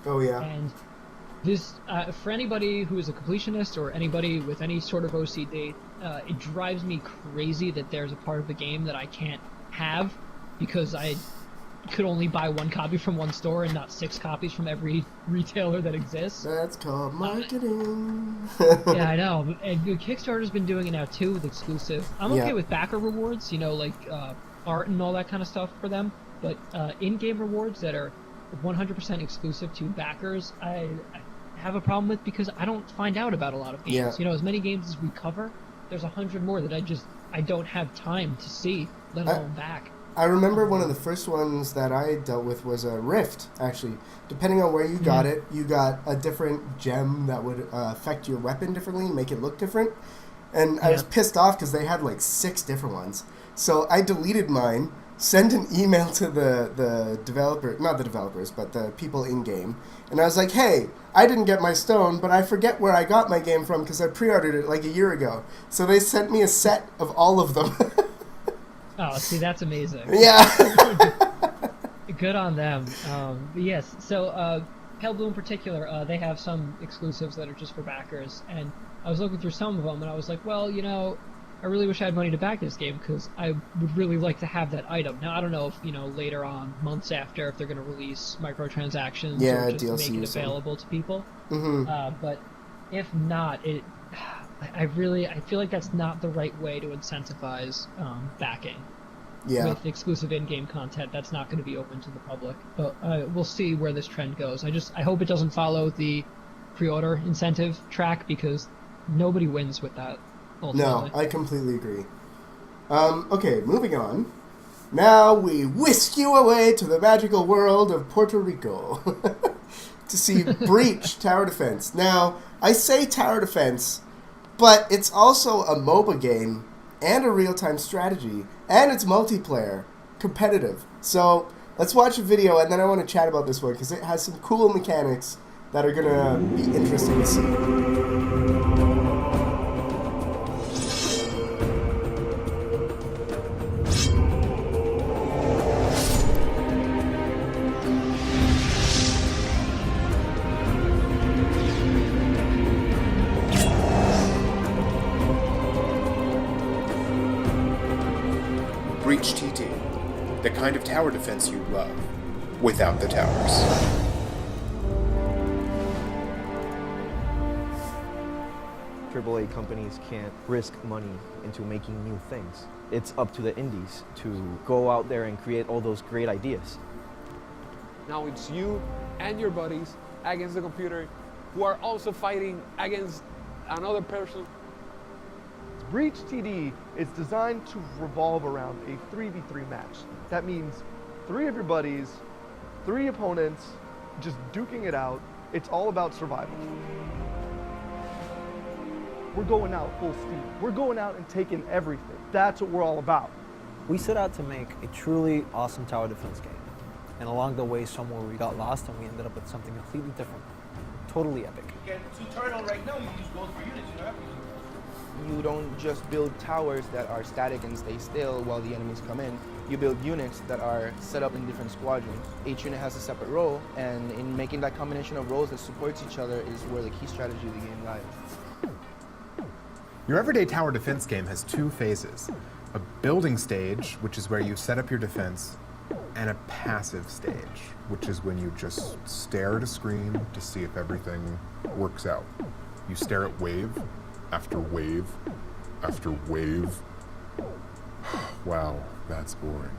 Oh yeah. And this, for anybody who is a completionist or anybody with any sort of OCD, it drives me crazy that there's a part of the game that I can't have because I could only buy one copy from one store and not 6 copies from every retailer that exists. That's called marketing. Yeah, I know. And Kickstarter's been doing it now too with exclusive. I'm okay with backer rewards, like art and all that kind of stuff for them, but in-game rewards that are 100% exclusive to backers, I have a problem with because I don't find out about a lot of games. As many games as we cover, there's 100 more that I don't have time to see, let alone back. I remember one of the first ones that I dealt with was a Rift, actually. Depending on where you got it, you got a different gem that would affect your weapon differently, make it look different. And I was pissed off because they had like 6 different ones. So I deleted mine, sent an email to the developer, not the developers, but the people in-game. And I was like, hey, I didn't get my stone, but I forget where I got my game from because I pre-ordered it like a year ago. So they sent me a set of all of them. Oh, see, that's amazing. Yeah. Good on them. Yes, so Pale Blue in particular, they have some exclusives that are just for backers. And I was looking through some of them, and I was like, well, I really wish I had money to back this game because I would really like to have that item. Now, I don't know if, later on, months after, if they're going to release microtransactions or just DLC make it available to people. But if not, I feel like that's not the right way to incentivize backing. Yeah. With exclusive in-game content, that's not going to be open to the public. But we'll see where this trend goes. I hope it doesn't follow the pre-order incentive track because nobody wins with that. Ultimately. No, I completely agree. Okay, moving on. Now we whisk you away to the magical world of Puerto Rico to see Breach Tower Defense. Now, I say Tower Defense, but it's also a MOBA game and a real-time strategy, and it's multiplayer, competitive. So let's watch a video, and then I want to chat about this one because it has some cool mechanics that are going to be interesting to see. Breach TT, the kind of tower defense you love without the towers. AAA companies can't risk money into making new things. It's up to the indies to go out there and create all those great ideas. Now it's you and your buddies against the computer who are also fighting against another person. Breach TD is designed to revolve around a 3v3 match. That means 3 of your buddies, 3 opponents, just duking it out. It's all about survival. We're going out full steam. We're going out and taking everything. That's what we're all about. We set out to make a truly awesome tower defense game. And along the way, somewhere we got lost and we ended up with something completely different. Totally epic. You get 2 turtle right now, you use gold for units, you know? You don't just build towers that are static and stay still while the enemies come in. You build units that are set up in different squadrons. Each unit has a separate role, and in making that combination of roles that supports each other is where the key strategy of the game lies. Your everyday tower defense game has 2 phases. A building stage, which is where you set up your defense, and a passive stage, which is when you just stare at a screen to see if everything works out. You stare at wave after wave after wave. Wow, that's boring.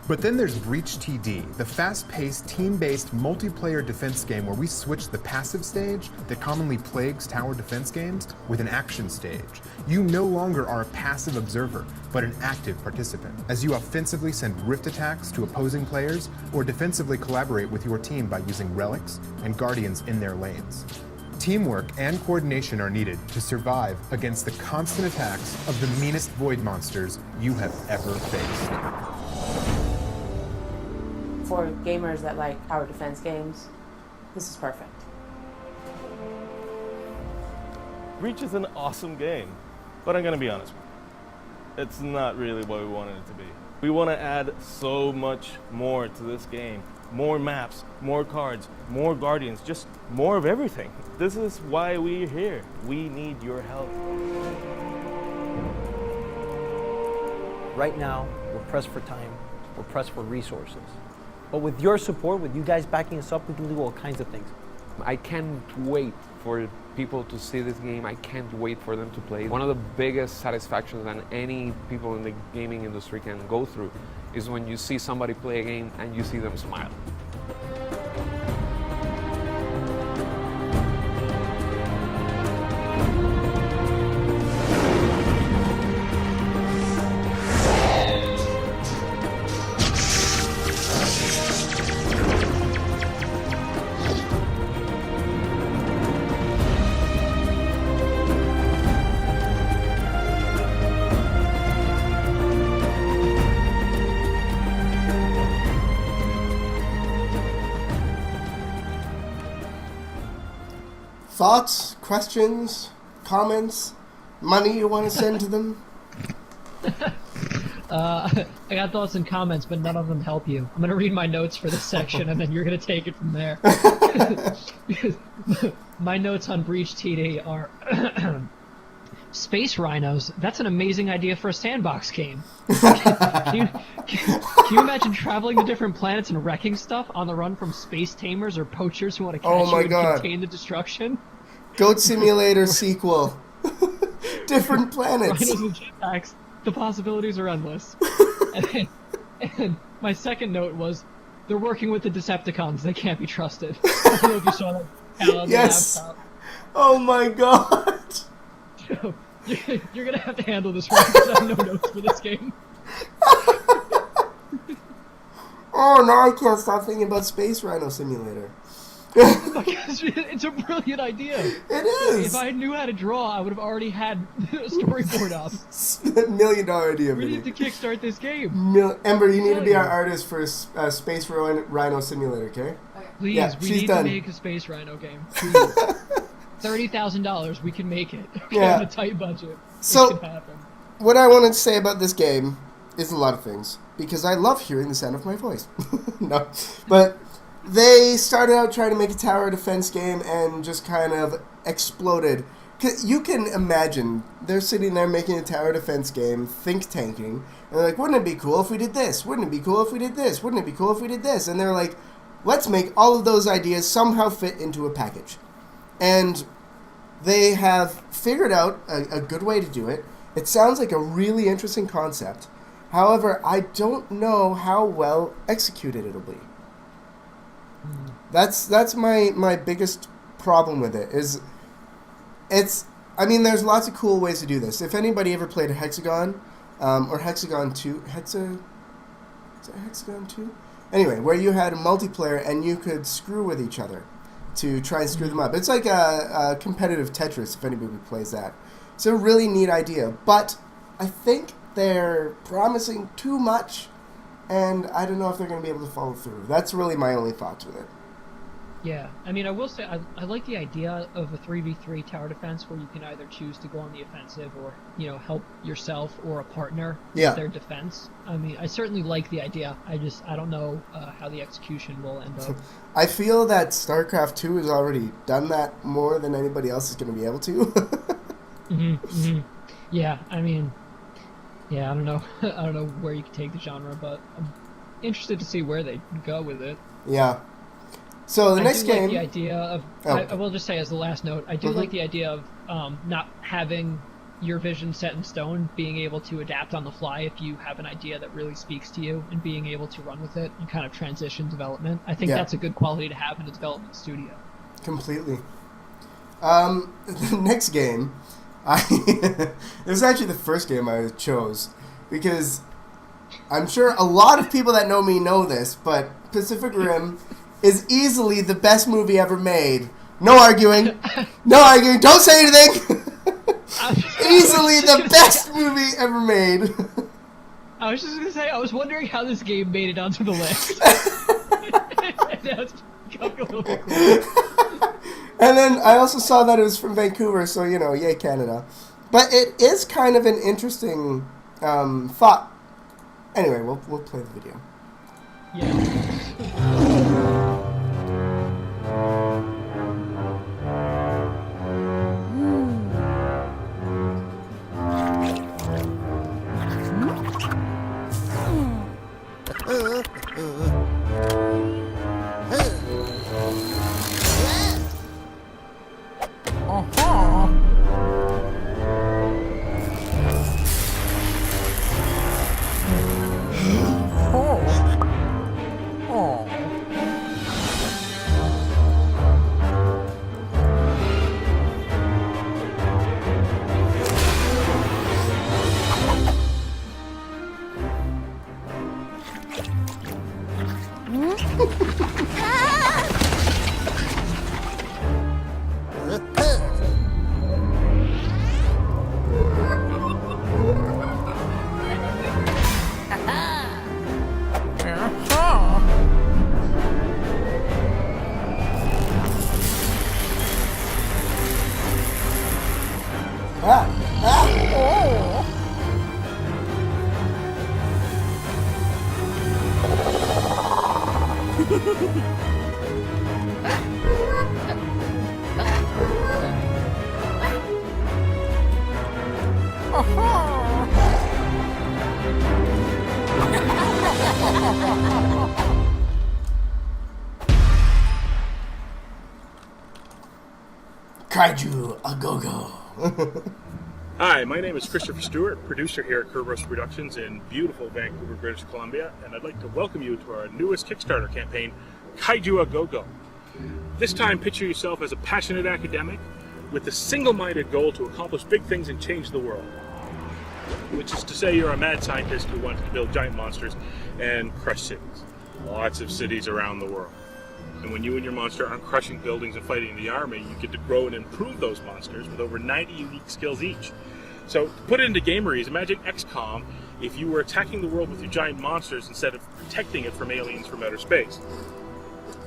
But then there's Breach TD, the fast-paced, team-based, multiplayer defense game where we switch the passive stage that commonly plagues tower defense games with an action stage. You no longer are a passive observer, but an active participant, as you offensively send rift attacks to opposing players or defensively collaborate with your team by using relics and guardians in their lanes. Teamwork and coordination are needed to survive against the constant attacks of the meanest void monsters you have ever faced. For gamers that like tower defense games, this is perfect. Breach is an awesome game, but I'm gonna be honest with you. It's not really what we wanted it to be. We want to add so much more to this game. More maps, more cards, more guardians, just more of everything. This is why we're here. We need your help. Right now, we're pressed for time, we're pressed for resources. But with your support, with you guys backing us up, we can do all kinds of things. I can't wait for people to see this game. I can't wait for them to play. One of the biggest satisfactions that any people in the gaming industry can go through is when you see somebody play a game and you see them smile. Thoughts, questions, comments, money you want to send to them? I got thoughts and comments, but none of them help you. I'm going to read my notes for this section, and then you're going to take it from there. My notes on Breach TD are... Space rhinos, that's an amazing idea for a sandbox game. Can you imagine traveling to different planets and wrecking stuff on the run from space tamers or poachers who want to catch you and contain the destruction? Goat Simulator sequel. Different planets. Rhinos and jetpacks, the possibilities are endless. And my second note was, they're working with the Decepticons, they can't be trusted. I don't know if you saw that. Yes! Oh my god! You're gonna have to handle this right because I have no notes for this game. Oh, now I can't stop thinking about Space Rhino Simulator. Because it's a brilliant idea. It is. If I knew how to draw, I would have already had a storyboard up. $1 million idea. We need to kickstart this game. Ember, you need to be our artist for Space Rhino Simulator, okay? Please, yeah, we need done. to make a Space Rhino game. $30,000, we can make it. Okay, Yeah. on a tight budget. So, it can happen. what I wanted to say about this game is a lot of things, because I love hearing the sound of my voice. No, but they started out trying to make a tower defense game and just kind of exploded. You can imagine they're sitting there making a tower defense game, think tanking, they're like, wouldn't it be cool if we did this? Wouldn't it be cool if we did this? Wouldn't it be cool if we did this? And they're like, let's make all of those ideas somehow fit into a package. And they have figured out a good way to do it. It sounds like a really interesting concept. However, I don't know how well executed it'll be. That's my biggest problem with it. I mean, there's lots of cool ways to do this. If anybody ever played a Hexagon, or Hexagon 2, is it Hexagon 2? Anyway, where you had a multiplayer and you could screw with each other to try and screw them up. It's like a competitive Tetris, if anybody plays that. It's a really neat idea, but I think they're promising too much, and I don't know if they're going to be able to follow through. That's really my only thoughts with it. Yeah, I mean, I will say I like the idea of a 3v3 tower defense where you can either choose to go on the offensive or, help yourself or a partner with their defense. I mean, I certainly like the idea. I don't know how the execution will end up. I feel that StarCraft 2 has already done that more than anybody else is going to be able to. Yeah, I mean, I don't know. I don't know where you can take the genre, but I'm interested to see where they go with it. Yeah. So the next game, like the idea of, I will just say as the last note, I do like the idea of not having your vision set in stone, being able to adapt on the fly if you have an idea that really speaks to you, and being able to run with it and kind of transition development. I think that's a good quality to have in a development studio. Completely. The next game, it was actually the first game I chose, because I'm sure a lot of people that know me know this, but Pacific Rim is easily the best movie ever made. No arguing. No arguing. Don't say anything. Easily the best movie ever made. I was just going to say, I was wondering how this game made it onto the list. Now it's becoming a little bit cool. And then I also saw that it was from Vancouver, so, yay Canada. But it is kind of an interesting thought. Anyway, we'll play the video. Kaiju a go-go. Hi, my name is Christopher Stewart, producer here at Kerberos Productions in beautiful Vancouver, British Columbia, and I'd like to welcome you to our newest Kickstarter campaign, Kaiju a Go-Go. This time, picture yourself as a passionate academic with the single-minded goal to accomplish big things and change the world. Which is to say you're a mad scientist who wants to build giant monsters and crush cities. Lots of cities around the world. And when you and your monster aren't crushing buildings and fighting the army, you get to grow and improve those monsters with over 90 unique skills each. So, to put it into gameries, imagine XCOM if you were attacking the world with your giant monsters instead of protecting it from aliens from outer space.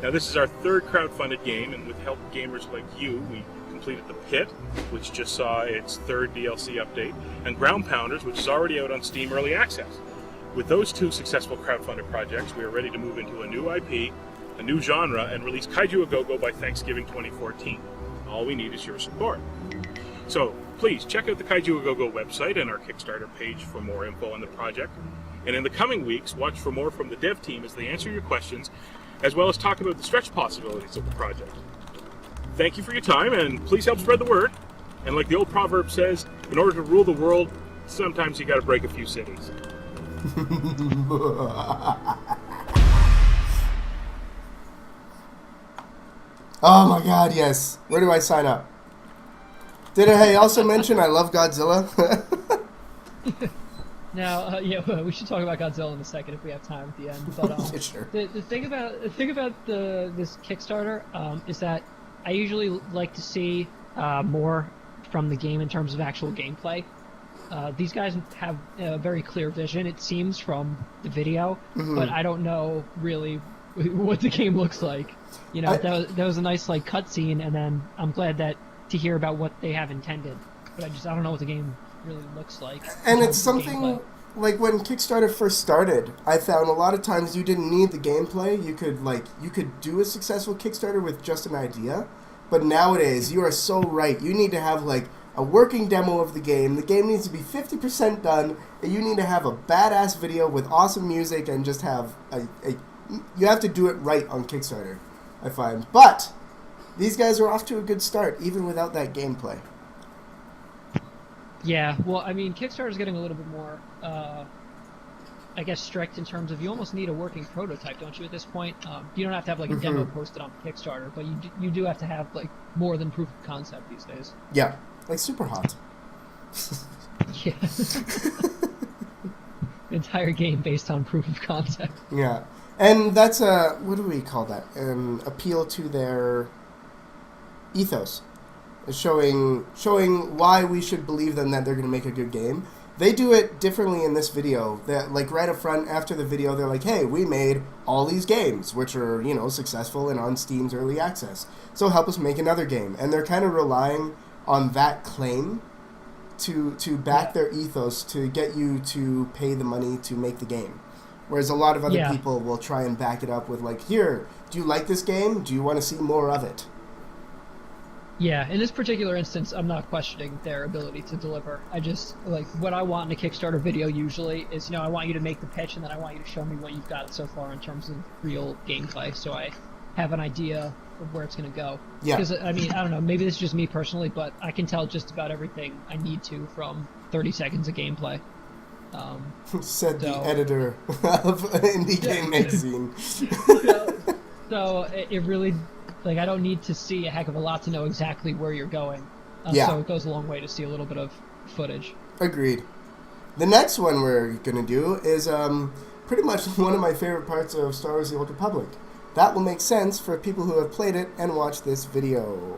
Now, this is our third crowdfunded game, and with help of gamers like you, we completed The Pit, which just saw its third DLC update, and Ground Pounders, which is already out on Steam Early Access. With those two successful crowdfunded projects, we are ready to move into a new IP, a new genre, and release Kaiju a Go-Go by Thanksgiving 2014. All we need is your support. So, please check out the Kaiju A Go-Go website and our Kickstarter page for more info on the project. And in the coming weeks, watch for more from the dev team as they answer your questions, as well as talk about the stretch possibilities of the project. Thank you for your time, and please help spread the word. And like the old proverb says, in order to rule the world, sometimes you gotta break a few cities. Oh my god, yes. Where do I sign up? Did I also mention I love Godzilla? Now, we should talk about Godzilla in a second if we have time at the end. But sure. the thing about this Kickstarter is that I usually like to see more from the game in terms of actual gameplay. These guys have a very clear vision, it seems, from the video, but I don't know really what the game looks like. You know, that was a nice like cutscene, and then I'm glad to hear about what they have intended. But I don't know what the game really looks like. And it's something like when Kickstarter first started, I found a lot of times you didn't need the gameplay. You could do a successful Kickstarter with just an idea. But nowadays, you are so right. You need to have like a working demo of the game. The game needs to be 50% done, and you need to have a badass video with awesome music and just have you have to do it right on Kickstarter, I find. But these guys are off to a good start, even without that gameplay. Yeah, well, I mean, Kickstarter's getting a little bit more, I guess, strict in terms of you almost need a working prototype, don't you, at this point? You don't have to have, like, a demo posted on Kickstarter, but you do have to have, like, more than proof of concept these days. Yeah, like Super Hot. Yeah. Entire game based on proof of concept. Yeah, and that's what do we call that? An appeal to their ethos. Showing why we should believe them that they're going to make a good game. They do it differently in this video. That like right up front after the video, they're like, "Hey, we made all these games, which are successful and on Steam's early access. So help us make another game." And they're kind of relying on that claim to back their ethos to get you to pay the money to make the game. Whereas a lot of other people will try and back it up with like, "Here, do you like this game? Do you want to see more of it?" Yeah, in this particular instance, I'm not questioning their ability to deliver. I just, like, what I want in a Kickstarter video usually is, I want you to make the pitch, and then I want you to show me what you've got so far in terms of real gameplay, so I have an idea of where it's going to go. Yeah. Because, I mean, I don't know, maybe this is just me personally, but I can tell just about everything I need to from 30 seconds of gameplay. Said the editor of Indie Game Magazine. So it really... Like, I don't need to see a heck of a lot to know exactly where you're going. So it goes a long way to see a little bit of footage. Agreed. The next one we're going to do is pretty much one of my favorite parts of Star Wars The Old Republic. That will make sense for people who have played it and watched this video.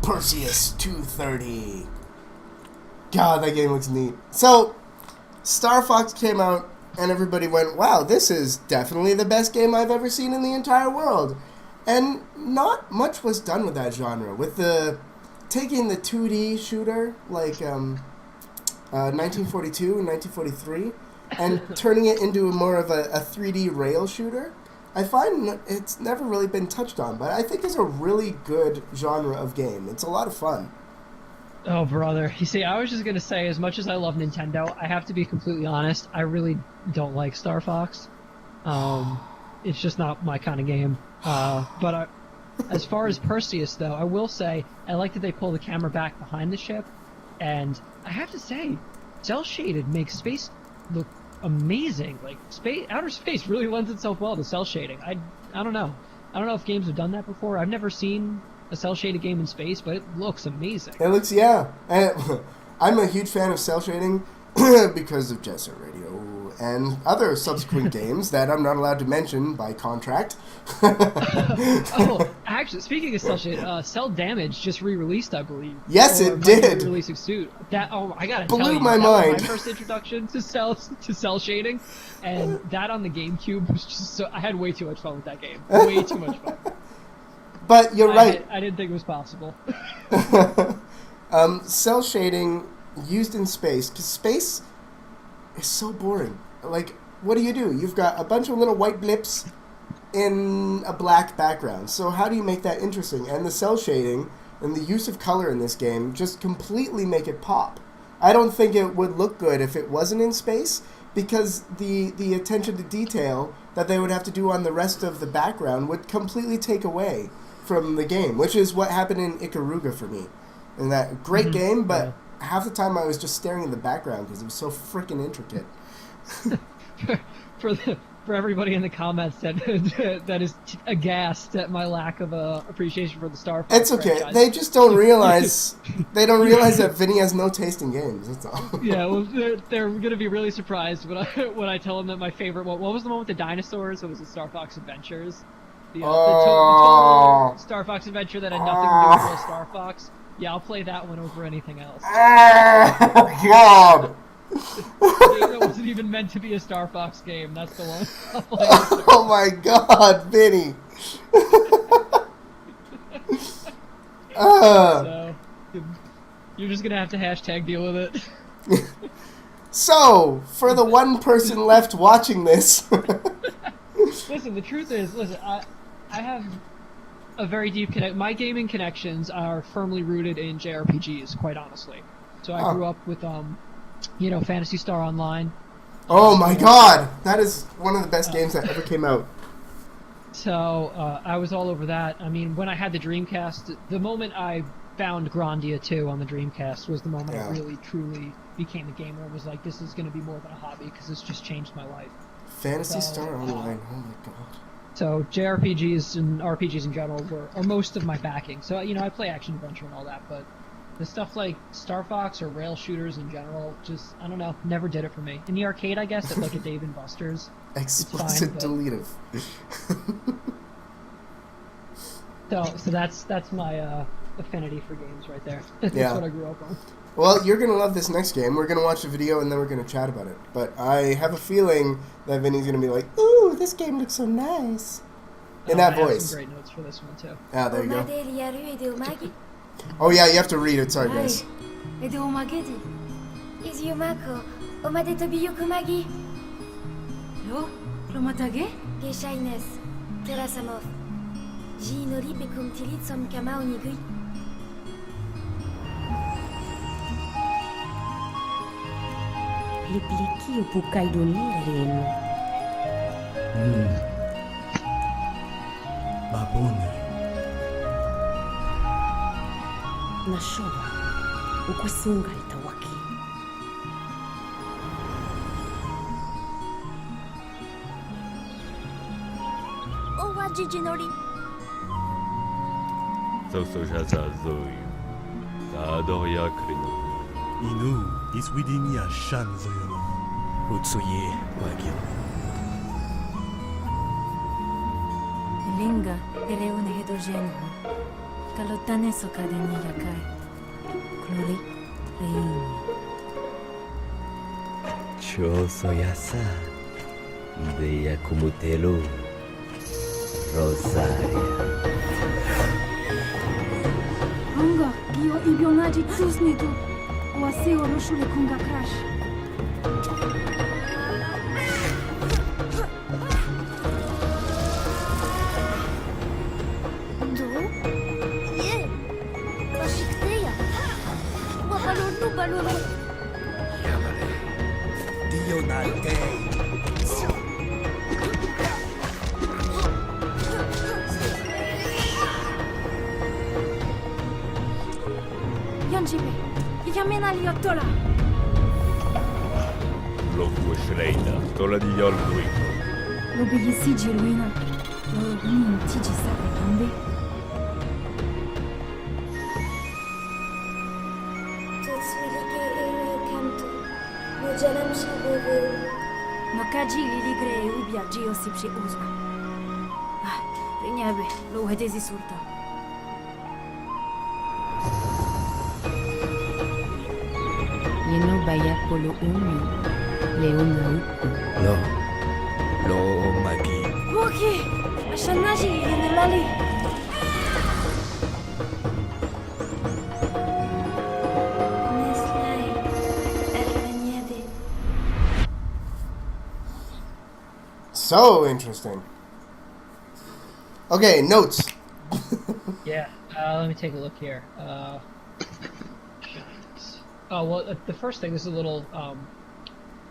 Perseus 230. God, that game looks neat. So, Star Fox came out, and everybody went, "Wow, this is definitely the best game I've ever seen in the entire world." And not much was done with that genre. With taking the 2D shooter, like 1942 and 1943, and turning it into more of a 3D rail shooter. I find it's never really been touched on, but I think it's a really good genre of game. It's a lot of fun. Oh, brother. You see, I was just going to say, as much as I love Nintendo, I have to be completely honest, I really don't like Star Fox. It's just not my kind of game. As far as Perseus, though, I will say, I like that they pull the camera back behind the ship, and I have to say, cel-shaded makes space look amazing. Like, outer space really lends itself well to cel-shading. I don't know. I don't know if games have done that before. I've never seen a cel-shaded game in space, but it looks amazing. It looks, yeah. I'm a huge fan of cel-shading because of Jet Set Radio and other subsequent games that I'm not allowed to mention by contract. Oh, actually, speaking of cel-shading, Cell Damage just re-released, I believe. Yes, it did. Re-releasing soon. I gotta Blew tell you, my that mind. was my first introduction to cell shading, and that on the GameCube was just so. I had way too much fun with that game. Way too much fun. But you're right. I didn't think it was possible. Cell shading used in space, because space is so boring. Like, what do? You've got a bunch of little white blips in a black background. So how do you make that interesting? And the cell shading and the use of color in this game just completely make it pop. I don't think it would look good if it wasn't in space, because the attention to detail that they would have to do on the rest of the background would completely take away from the game, which is what happened in Ikaruga for me. And that great game, but half the time I was just staring at the background because it was so freaking intricate. For everybody in the comments that is aghast at my lack of appreciation for the Star Fox It's okay. franchise. They just don't realize that Vinny has no taste in games. That's all. Yeah, well, they're going to be really surprised when I tell them that my favorite one. What was the one with the dinosaurs? What was it? Star Fox Adventures. The total Star Fox Adventure that had nothing to do with real Star Fox. Yeah, I'll play that one over anything else. Oh God! The game that wasn't even meant to be a Star Fox game. That's the one. I'll play Oh my God, Vinny! So, you're just gonna have to hashtag deal with it. So, for the one person left watching this, Listen, the truth is, I have a very deep connection. My gaming connections are firmly rooted in JRPGs, quite honestly. So I grew up with, Phantasy Star Online. oh my God, that is one of the best games that ever came out. So I was all over that. I mean, when I had the Dreamcast, the moment I found Grandia 2 on the Dreamcast was the moment I really, truly became a gamer. I was like, this is going to be more than a hobby because this just changed my life. Phantasy Star Online, oh my God. So JRPGs and RPGs in general are most of my backing. So, I play action adventure and all that, but the stuff like Star Fox or rail shooters in general, just, I don't know, never did it for me. In the arcade, I guess, at like a Dave & Buster's. Explicit deletive. So that's my affinity for games right there. That's what I grew up on. Well, you're going to love this next game. We're going to watch the video and then we're going to chat about it. But I have a feeling that Vinny's going to be like, ooh, this game looks so nice. In that I have voice. some great notes for this one, too. Ah, there you go. Oh, yeah, you have to read it. Sorry, guys. リプリキを北海道に入れるの。Babone. Nashoba, ukwesunga litawaki. Owa Jijinori. Sosojazazoyu. Tadoyakrino. Inu is within ya shanzoyo. Utsuye wagyu. Linga eleune hedogeno. Kalotane sokadeni yakai. Clori reini. Chosoyasa. Ideya kumutelo. Rosaria. Anga, io ibionaji tusnitu. Waseo roshule kunga crash. Yonjibe, Yamena Liotola. Loku Shreina, Tola di Yolgui. Lobi Siji Luina. Lo Tiji Sabe Yambe. Makaji liligre ubia gio sipshi uzma. Ah, rinyabe, lo hedezi surta. Yeno baya polo umi, leona uku. Lo Magi. Woki, ashanaji yenelali. So interesting. Okay, notes. Yeah, let me take a look here. The first thing, this is a little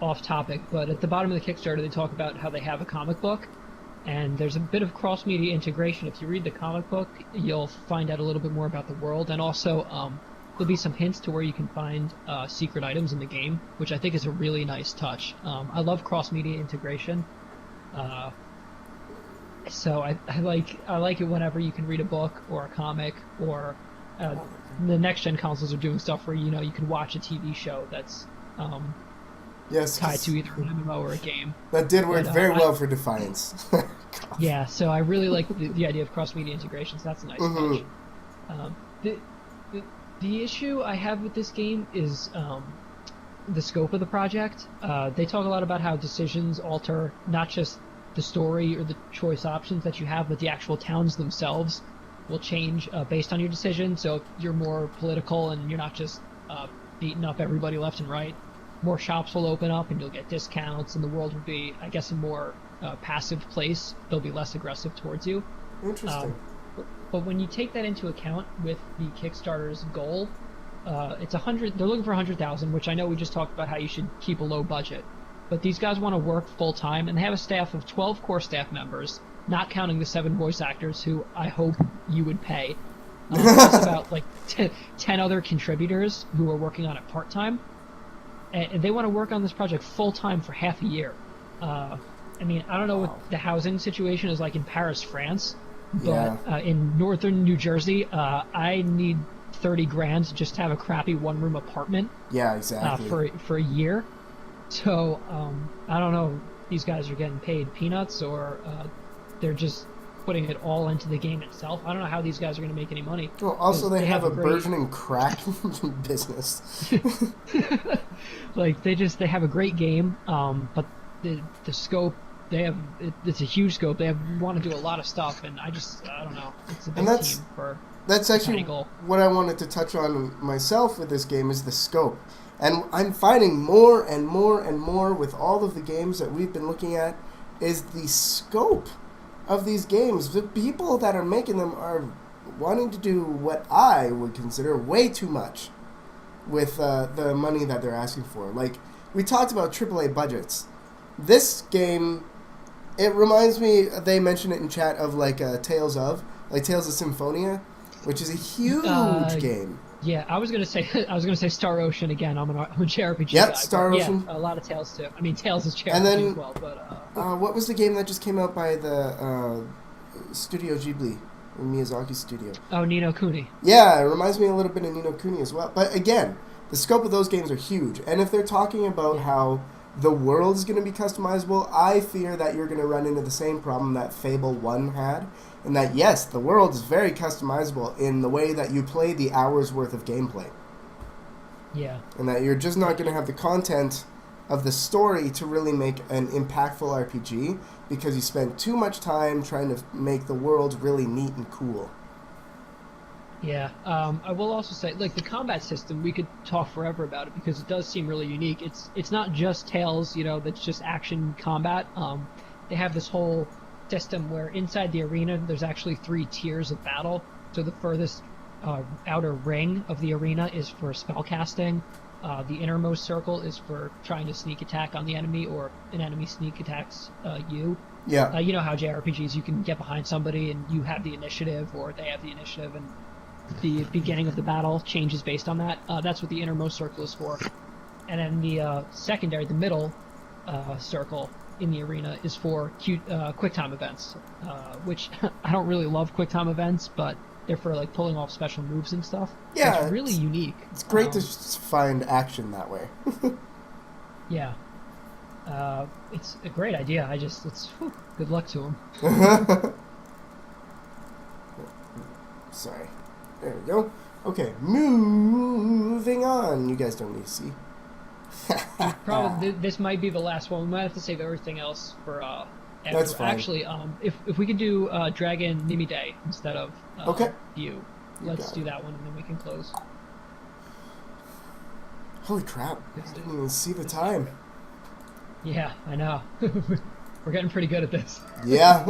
off topic, but at the bottom of the Kickstarter they talk about how they have a comic book, and there's a bit of cross-media integration. If you read the comic book, you'll find out a little bit more about the world, and also there'll be some hints to where you can find secret items in the game, which I think is a really nice touch. I love cross-media integration. So I like it whenever you can read a book or a comic, or the next gen consoles are doing stuff where you can watch a TV show that's tied to either an MMO or a game. That did work very well for Defiance. Yeah, so I really like the idea of cross media integrations. That's a nice touch. The issue I have with this game is the scope of the project. They talk a lot about how decisions alter not just the story or the choice options that you have, but the actual towns themselves will change based on your decision. So if you're more political and you're not just beating up everybody left and right, more shops will open up and you'll get discounts, and the world will be, I guess, a more passive place. They'll be less aggressive towards you. Interesting. But when you take that into account with the Kickstarter's goal, it's 100. They're looking for 100,000, which I know we just talked about how you should keep a low budget. But these guys want to work full time, and they have a staff of 12 core staff members, not counting the 7 voice actors who I hope you would pay. Plus about like 10 other contributors who are working on it part time, and they want to work on this project full time for half a year. I mean, I don't know what the housing situation is like in Paris, France, but in northern New Jersey, I need 30 grand just to have a crappy one-room apartment. Yeah, exactly. For a year. So I don't know if these guys are getting paid peanuts or they're just putting it all into the game itself. I don't know how these guys are going to make any money. Well, also they have a burgeoning crack business. Like they have a great game, but the scope it's a huge scope. They want to do a lot of stuff, and I don't know. It's a big team for. That's actually what I wanted to touch on myself with this game is the scope. And I'm finding more and more and more with all of the games that we've been looking at is the scope of these games. The people that are making them are wanting to do what I would consider way too much with the money that they're asking for. Like, we talked about AAA budgets. This game, it reminds me, they mentioned it in chat, of like Tales of Symphonia, which is a huge game. Yeah, I was gonna say Star Ocean again. I'm a JRPG guy. Star Ocean. Yeah, a lot of Tales too. I mean, Tales is JRPG and then, as well. But what was the game that just came out by the Studio Ghibli, Miyazaki's studio? Oh, Ni no Kuni. Yeah, it reminds me a little bit of Ni no Kuni as well. But again, the scope of those games are huge. And if they're talking about how the world is going to be customizable, I fear that you're going to run into the same problem that Fable 1 had. And that, yes, the world is very customizable in the way that you play the hours worth of gameplay. Yeah. And that you're just not going to have the content of the story to really make an impactful RPG because you spent too much time trying to make the world really neat and cool. Yeah. I will also say, like, the combat system, we could talk forever about it because it does seem really unique. It's not just Tales, that's just action combat. They have this whole system where inside the arena there's actually 3 tiers of battle. So the furthest outer ring of the arena is for spellcasting. The innermost circle is for trying to sneak attack on the enemy, or an enemy sneak attacks you. Yeah. You know how JRPGs, you can get behind somebody and you have the initiative, or they have the initiative, and the beginning of the battle changes based on that. That's what the innermost circle is for. And then the secondary, the middle circle in the arena is for quick time events, which I don't really love quick time events, but they're for like pulling off special moves and stuff. Yeah, it's really unique. It's great to just find action that way. Yeah. It's a great idea. Good luck to him. Sorry. There we go. Okay, moving on. You guys don't need to see. Probably this might be the last one. We might have to save everything else for after. That's fine. Actually, if we could do Dragon Nimide instead of okay. you, let's do that one, and then we can close. Holy crap! I didn't even see the time. Yeah, I know. We're getting pretty good at this. Yeah.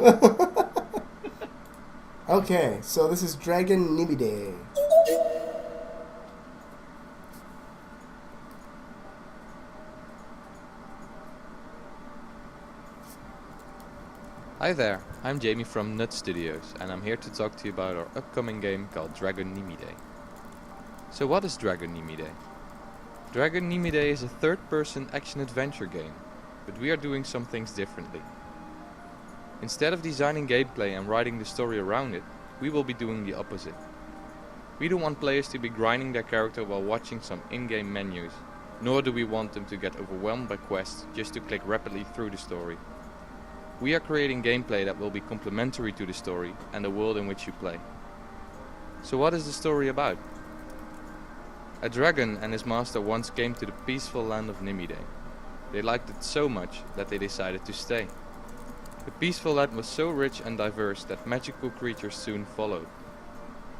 Okay, so this is Dragon Nimide. Hi there, I'm Jamie from Nut Studios, and I'm here to talk to you about our upcoming game called Dragon Nimide. So what is Dragon Nimide? Dragon Nimide is a third-person action-adventure game, but we are doing some things differently. Instead of designing gameplay and writing the story around it, we will be doing the opposite. We don't want players to be grinding their character while watching some in-game menus, nor do we want them to get overwhelmed by quests just to click rapidly through the story. We are creating gameplay that will be complementary to the story and the world in which you play. So what is the story about? A dragon and his master once came to the peaceful land of Nimide. They liked it so much that they decided to stay. The peaceful land was so rich and diverse that magical creatures soon followed.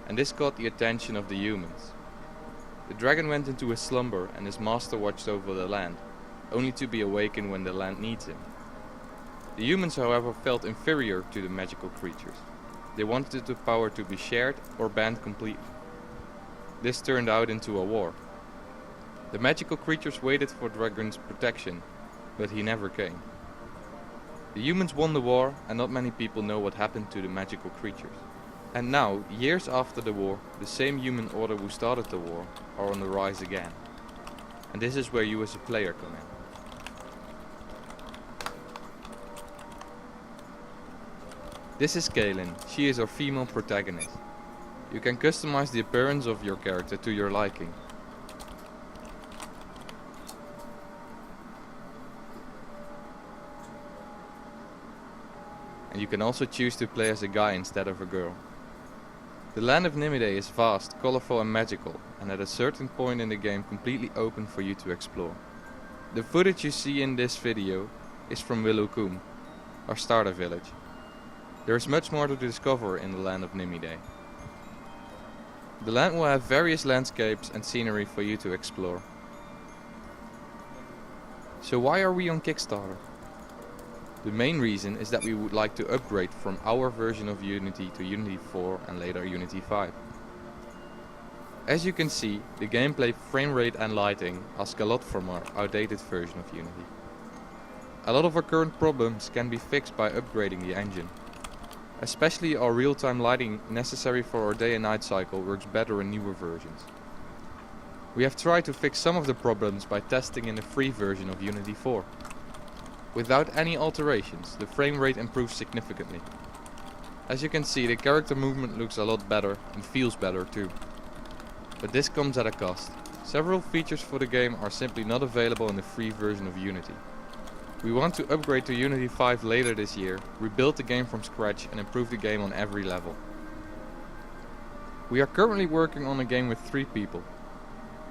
And this caught the attention of the humans. The dragon went into a slumber and his master watched over the land, only to be awakened when the land needs him. The humans, however, felt inferior to the magical creatures. They wanted the power to be shared or banned completely. This turned out into a war. The magical creatures waited for Dragon's protection, but he never came. The humans won the war, and not many people know what happened to the magical creatures. And now, years after the war, the same human order who started the war are on the rise again. And this is where you as a player come in. This is Kaylin. She is our female protagonist. You can customize the appearance of your character to your liking. And you can also choose to play as a guy instead of a girl. The land of Nimide is vast, colorful and magical, and at a certain point in the game completely open for you to explore. The footage you see in this video is from Willow-Coombe, our starter village. There is much more to discover in the land of Nimide. The land will have various landscapes and scenery for you to explore. So why are we on Kickstarter? The main reason is that we would like to upgrade from our version of Unity to Unity 4 and later Unity 5. As you can see, the gameplay, frame rate and lighting ask a lot from our outdated version of Unity. A lot of our current problems can be fixed by upgrading the engine. Especially our real-time lighting necessary for our day and night cycle works better in newer versions. We have tried to fix some of the problems by testing in the free version of Unity 4. Without any alterations, the frame rate improves significantly. As you can see, the character movement looks a lot better and feels better too. But this comes at a cost. Several features for the game are simply not available in the free version of Unity. We want to upgrade to Unity 5 later this year, rebuild the game from scratch and improve the game on every level. We are currently working on a game with 3 people.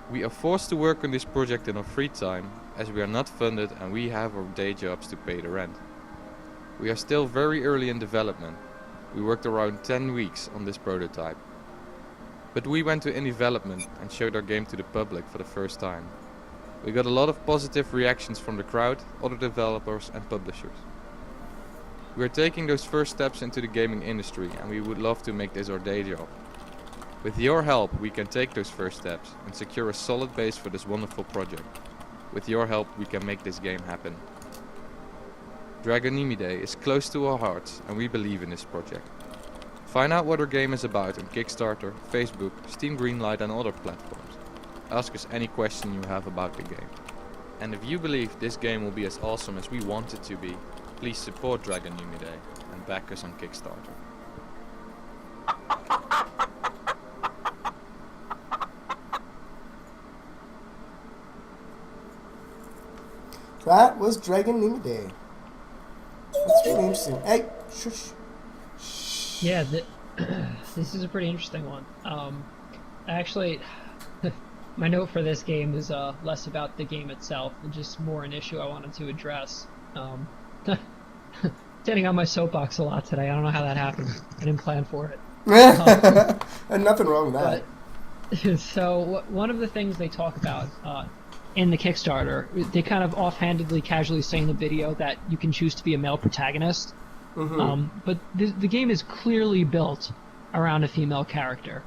We are forced to work on this project in our free time, as we are not funded and we have our day jobs to pay the rent. We are still very early in development. We worked around 10 weeks on this prototype. But we went to in development and showed our game to the public for the first time. We got a lot of positive reactions from the crowd, other developers and publishers. We are taking those first steps into the gaming industry and we would love to make this our day job. With your help, we can take those first steps and secure a solid base for this wonderful project. With your help, we can make this game happen. Dragon Nimide is close to our hearts, and we believe in this project. Find out what our game is about on Kickstarter, Facebook, Steam Greenlight and other platforms. Ask us any question you have about the game. And if you believe this game will be as awesome as we want it to be, please support Dragon Nimide and back us on Kickstarter. That was Dragon Nimide. That's really interesting. Hey, shush. Yeah, this is a pretty interesting one. Actually, my note for this game is less about the game itself and just more an issue I wanted to address. Standing on my soapbox a lot today. I don't know how that happened. I didn't plan for it. And nothing wrong with that. But, so one of the things they talk about in the Kickstarter, they kind of offhandedly, casually say in the video that you can choose to be a male protagonist. Mm-hmm. But the game is clearly built around a female character.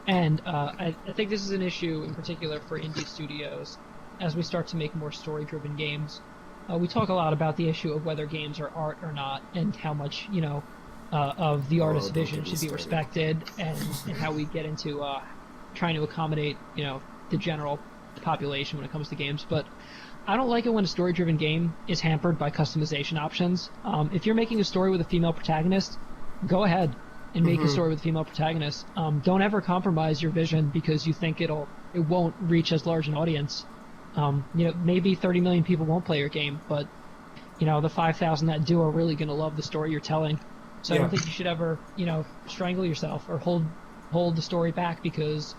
And I think this is an issue in particular for indie studios as we start to make more story-driven games. We talk a lot about the issue of whether games are art or not and how much, of the artist's vision should be respected and how we get into trying to accommodate, the general population when it comes to games. But I don't like it when a story-driven game is hampered by customization options. If you're making a story with a female protagonist, go ahead and make a story with a female protagonist. Don't ever compromise your vision because you think it won't reach as large an audience. Maybe 30 million people won't play your game, but the 5,000 that do are really going to love the story you're telling. So I don't think you should ever, strangle yourself or hold the story back because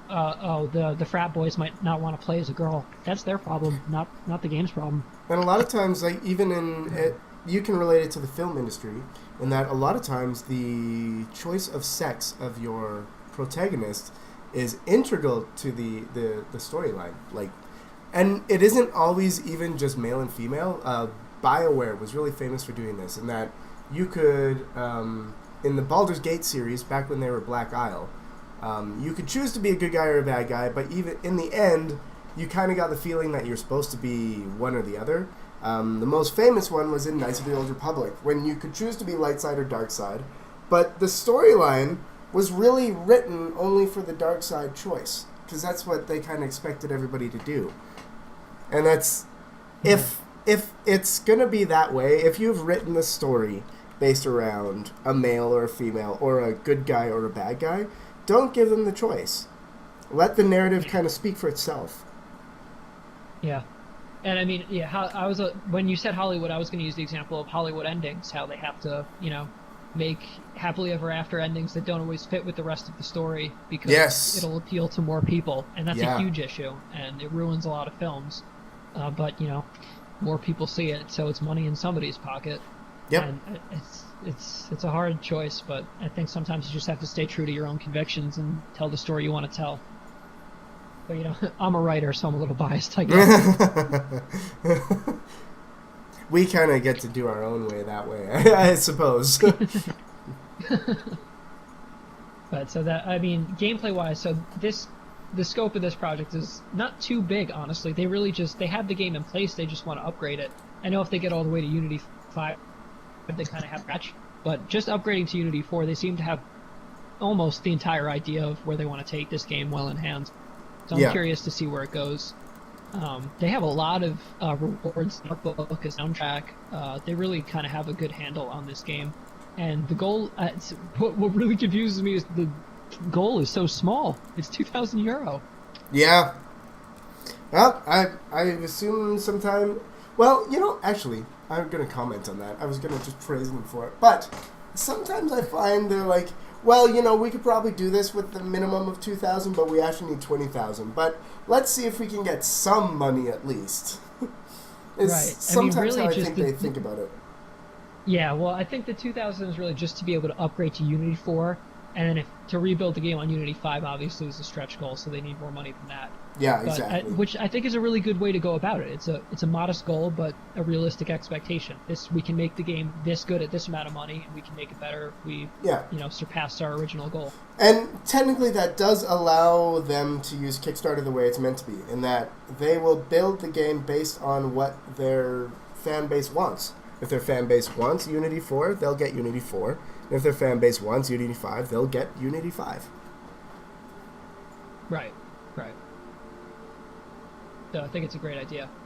the frat boys might not want to play as a girl. That's their problem, not the game's problem. And a lot of times, like even in it, you can relate it to the film industry in that a lot of times the choice of sex of your protagonist is integral to the storyline. Like, and it isn't always even just male and female. BioWare was really famous for doing this, in that you could in the Baldur's Gate series back when they were Black Isle. You could choose to be a good guy or a bad guy, but even in the end, you kind of got the feeling that you're supposed to be one or the other. The most famous one was in Knights of the Old Republic, when you could choose to be light side or dark side, but the storyline was really written only for the dark side choice, because that's what they kind of expected everybody to do. And that's, if it's going to be that way, if you've written the story based around a male or a female, or a good guy or a bad guy, don't give them the choice. Let the narrative kind of speak for itself. Yeah. And I mean, when you said Hollywood, I was going to use the example of Hollywood endings, how they have to, make happily ever after endings that don't always fit with the rest of the story because it'll appeal to more people. And that's a huge issue, and it ruins a lot of films. But, more people see it, so it's money in somebody's pocket. Yep. And it's a hard choice, but I think sometimes you just have to stay true to your own convictions and tell the story you want to tell. But I'm a writer, so I'm a little biased, I guess. We kind of get to do our own way that way, I suppose. But so that, gameplay-wise, so the scope of this project is not too big, honestly. They really they have the game in place, they just want to upgrade it. I know if they get all the way to Unity 5, they kind of have patch, but just upgrading to Unity 4, they seem to have almost the entire idea of where they want to take this game well in hand. So I'm curious to see where it goes. They have a lot of rewards, notebook, a soundtrack. They really kind of have a good handle on this game. And the goal, what really confuses me is the goal is so small. It's €2,000. Yeah. Well, I assume sometime... Well, actually, I'm going to comment on that. I was going to just praise them for it. But sometimes I find they're like, well, we could probably do this with the minimum of 2,000, but we actually need 20,000. But let's see if we can get some money at least. Right. Sometimes really how I think they think about it. Yeah, well, I think the 2,000 is really just to be able to upgrade to Unity 4 And then to rebuild the game on Unity 5 obviously is a stretch goal, so they need more money than that. Yeah, exactly. Which I think is a really good way to go about it. It's a modest goal, but a realistic expectation. We can make the game this good at this amount of money, and we can make it better if we surpass our original goal. And technically that does allow them to use Kickstarter the way it's meant to be, in that they will build the game based on what their fan base wants. If their fan base wants Unity 4, they'll get Unity 4. And if their fan base wants Unity 5, they'll get Unity 5. Right. So I think it's a great idea.